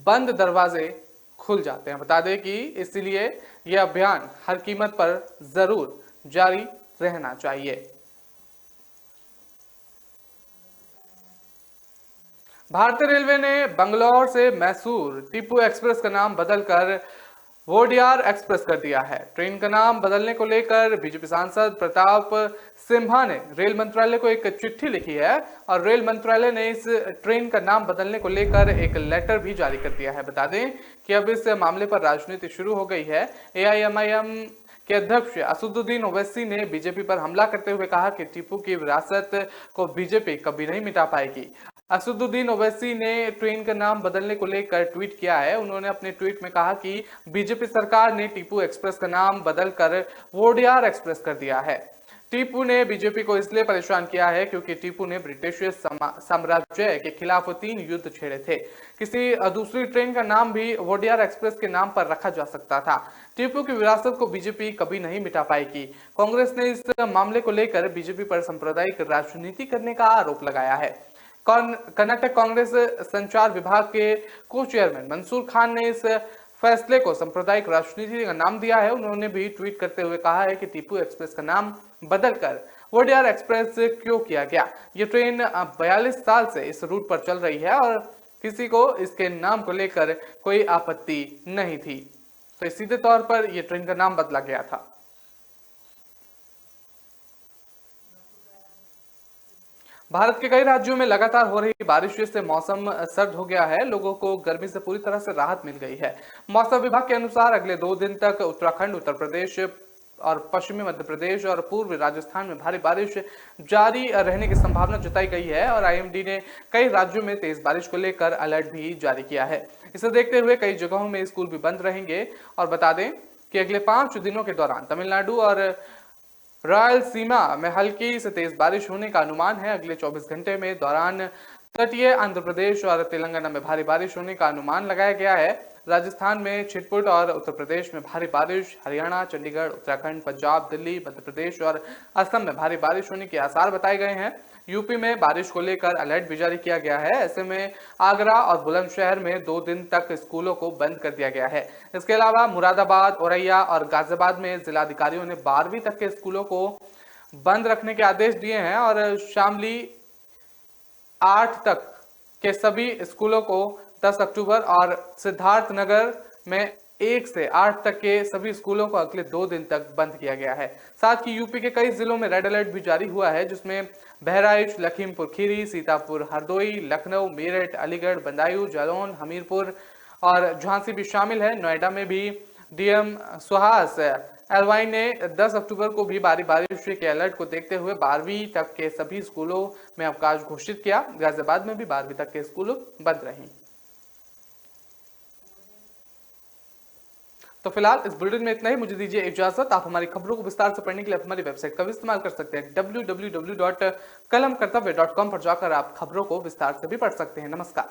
बंद दरवाजे खुल जाते हैं। बता दें कि इसलिए यह अभियान हर कीमत पर जरूर जारी रहना चाहिए। भारतीय रेलवे ने बंगलौर से मैसूर टीपू एक्सप्रेस का नाम बदलकर वोडियार एक्सप्रेस कर दिया है। ट्रेन का नाम बदलने को लेकर बीजेपी सांसद प्रताप सिम्हा ने रेल मंत्रालय को एक चिट्ठी लिखी है और रेल मंत्रालय ने इस ट्रेन का नाम बदलने को लेकर एक लेटर भी जारी कर दिया है। बता दें कि अब इस मामले पर राजनीति शुरू हो गई है। एआईएमआईएम के अध्यक्ष असदुद्दीन ओवैसी ने बीजेपी पर हमला करते हुए कहा कि टीपू की विरासत को बीजेपी कभी नहीं मिटा पाएगी। असदुद्दीन ओवैसी ने ट्रेन का नाम बदलने को लेकर ट्वीट किया है। उन्होंने अपने ट्वीट में कहा कि बीजेपी सरकार ने टीपू एक्सप्रेस का नाम बदलकर वोडियार एक्सप्रेस कर दिया है। टीपू ने बीजेपी को इसलिए परेशान किया है क्योंकि टीपू ने ब्रिटिश साम्राज्य के खिलाफ 3 युद्ध छेड़े थे। किसी दूसरी ट्रेन का नाम भी वोडियार एक्सप्रेस के नाम पर रखा जा सकता था। टीपू की विरासत को बीजेपी कभी नहीं मिटा पाएगी। कांग्रेस ने इस मामले को लेकर बीजेपी पर सांप्रदायिक राजनीति करने का आरोप लगाया है। कर्नाटक कांग्रेस संचार विभाग के को चेयरमैन मंसूर खान ने इस फैसले को सांप्रदायिक राजनीति का नाम दिया है। उन्होंने भी ट्वीट करते हुए कहा है कि टीपू एक्सप्रेस का नाम बदलकर वोडियार एक्सप्रेस क्यों किया गया। ये ट्रेन 42 साल से इस रूट पर चल रही है और किसी को इसके नाम को लेकर कोई आपत्ति नहीं थी, तो सीधे तौर पर यह ट्रेन का नाम बदला गया था। भारत के कई राज्यों में लगातार हो रही बारिश से मौसम सर्द हो गया है। लोगों को गर्मी से पूरी तरह से राहत मिल गई है। मौसम विभाग के अनुसार अगले 2 दिन तक उत्तराखंड, उत्तर प्रदेश और पश्चिमी मध्य प्रदेश और पूर्वी राजस्थान में भारी बारिश जारी रहने की संभावना जताई गई है और आईएमडी ने कई राज्यों में तेज बारिश को लेकर अलर्ट भी जारी किया है। इसे देखते हुए कई जगहों में स्कूल भी बंद रहेंगे और बता दें कि अगले 5 दिनों के दौरान तमिलनाडु और रायलसीमा में हल्की से तेज बारिश होने का अनुमान है। अगले 24 घंटे में दौरान तटीय आंध्र प्रदेश और तेलंगाना में भारी बारिश होने का अनुमान लगाया गया है। राजस्थान में छिटपुट और उत्तर प्रदेश में भारी बारिश, हरियाणा, चंडीगढ़, उत्तराखंड, पंजाब, दिल्ली, मध्य प्रदेश और असम में भारी बारिश होने के आसार बताए गए हैं। यूपी में बारिश को लेकर अलर्ट भी जारी किया गया है। ऐसे में आगरा और बुलंदशहर में 2 दिन तक स्कूलों को बंद कर दिया गया है। इसके अलावा मुरादाबाद, औरैया और गाजियाबाद में जिलाधिकारियों ने 12वीं तक के स्कूलों को बंद रखने के आदेश दिए हैं और शामली 8 तक के सभी स्कूलों को 10 अक्टूबर और सिद्धार्थनगर में 1 से 8 तक के सभी स्कूलों को अगले 2 दिन तक बंद किया गया है। साथ ही यूपी के कई जिलों में रेड अलर्ट भी जारी हुआ है, जिसमें बहराइच, लखीमपुर खीरी, सीतापुर, हरदोई, लखनऊ, मेरठ, अलीगढ़, बदायूं, जालौन, हमीरपुर और झांसी भी शामिल है। नोएडा में भी डीएम सुहास एलवाई ने 10 अक्टूबर को भी भारी बारिश के अलर्ट को देखते हुए 12वीं तक के सभी स्कूलों में अवकाश घोषित किया। गाजियाबाद में भी 12वीं तक के स्कूल बंद रहे। तो फिलहाल इस बुलेटिन में इतना ही। मुझे दीजिए इजाजत। आप हमारी खबरों को विस्तार से पढ़ने के लिए हमारी वेबसाइट का भी इस्तेमाल कर सकते हैं। www.kalamkartavya.com पर जाकर आप खबरों को विस्तार से भी पढ़ सकते हैं। नमस्कार।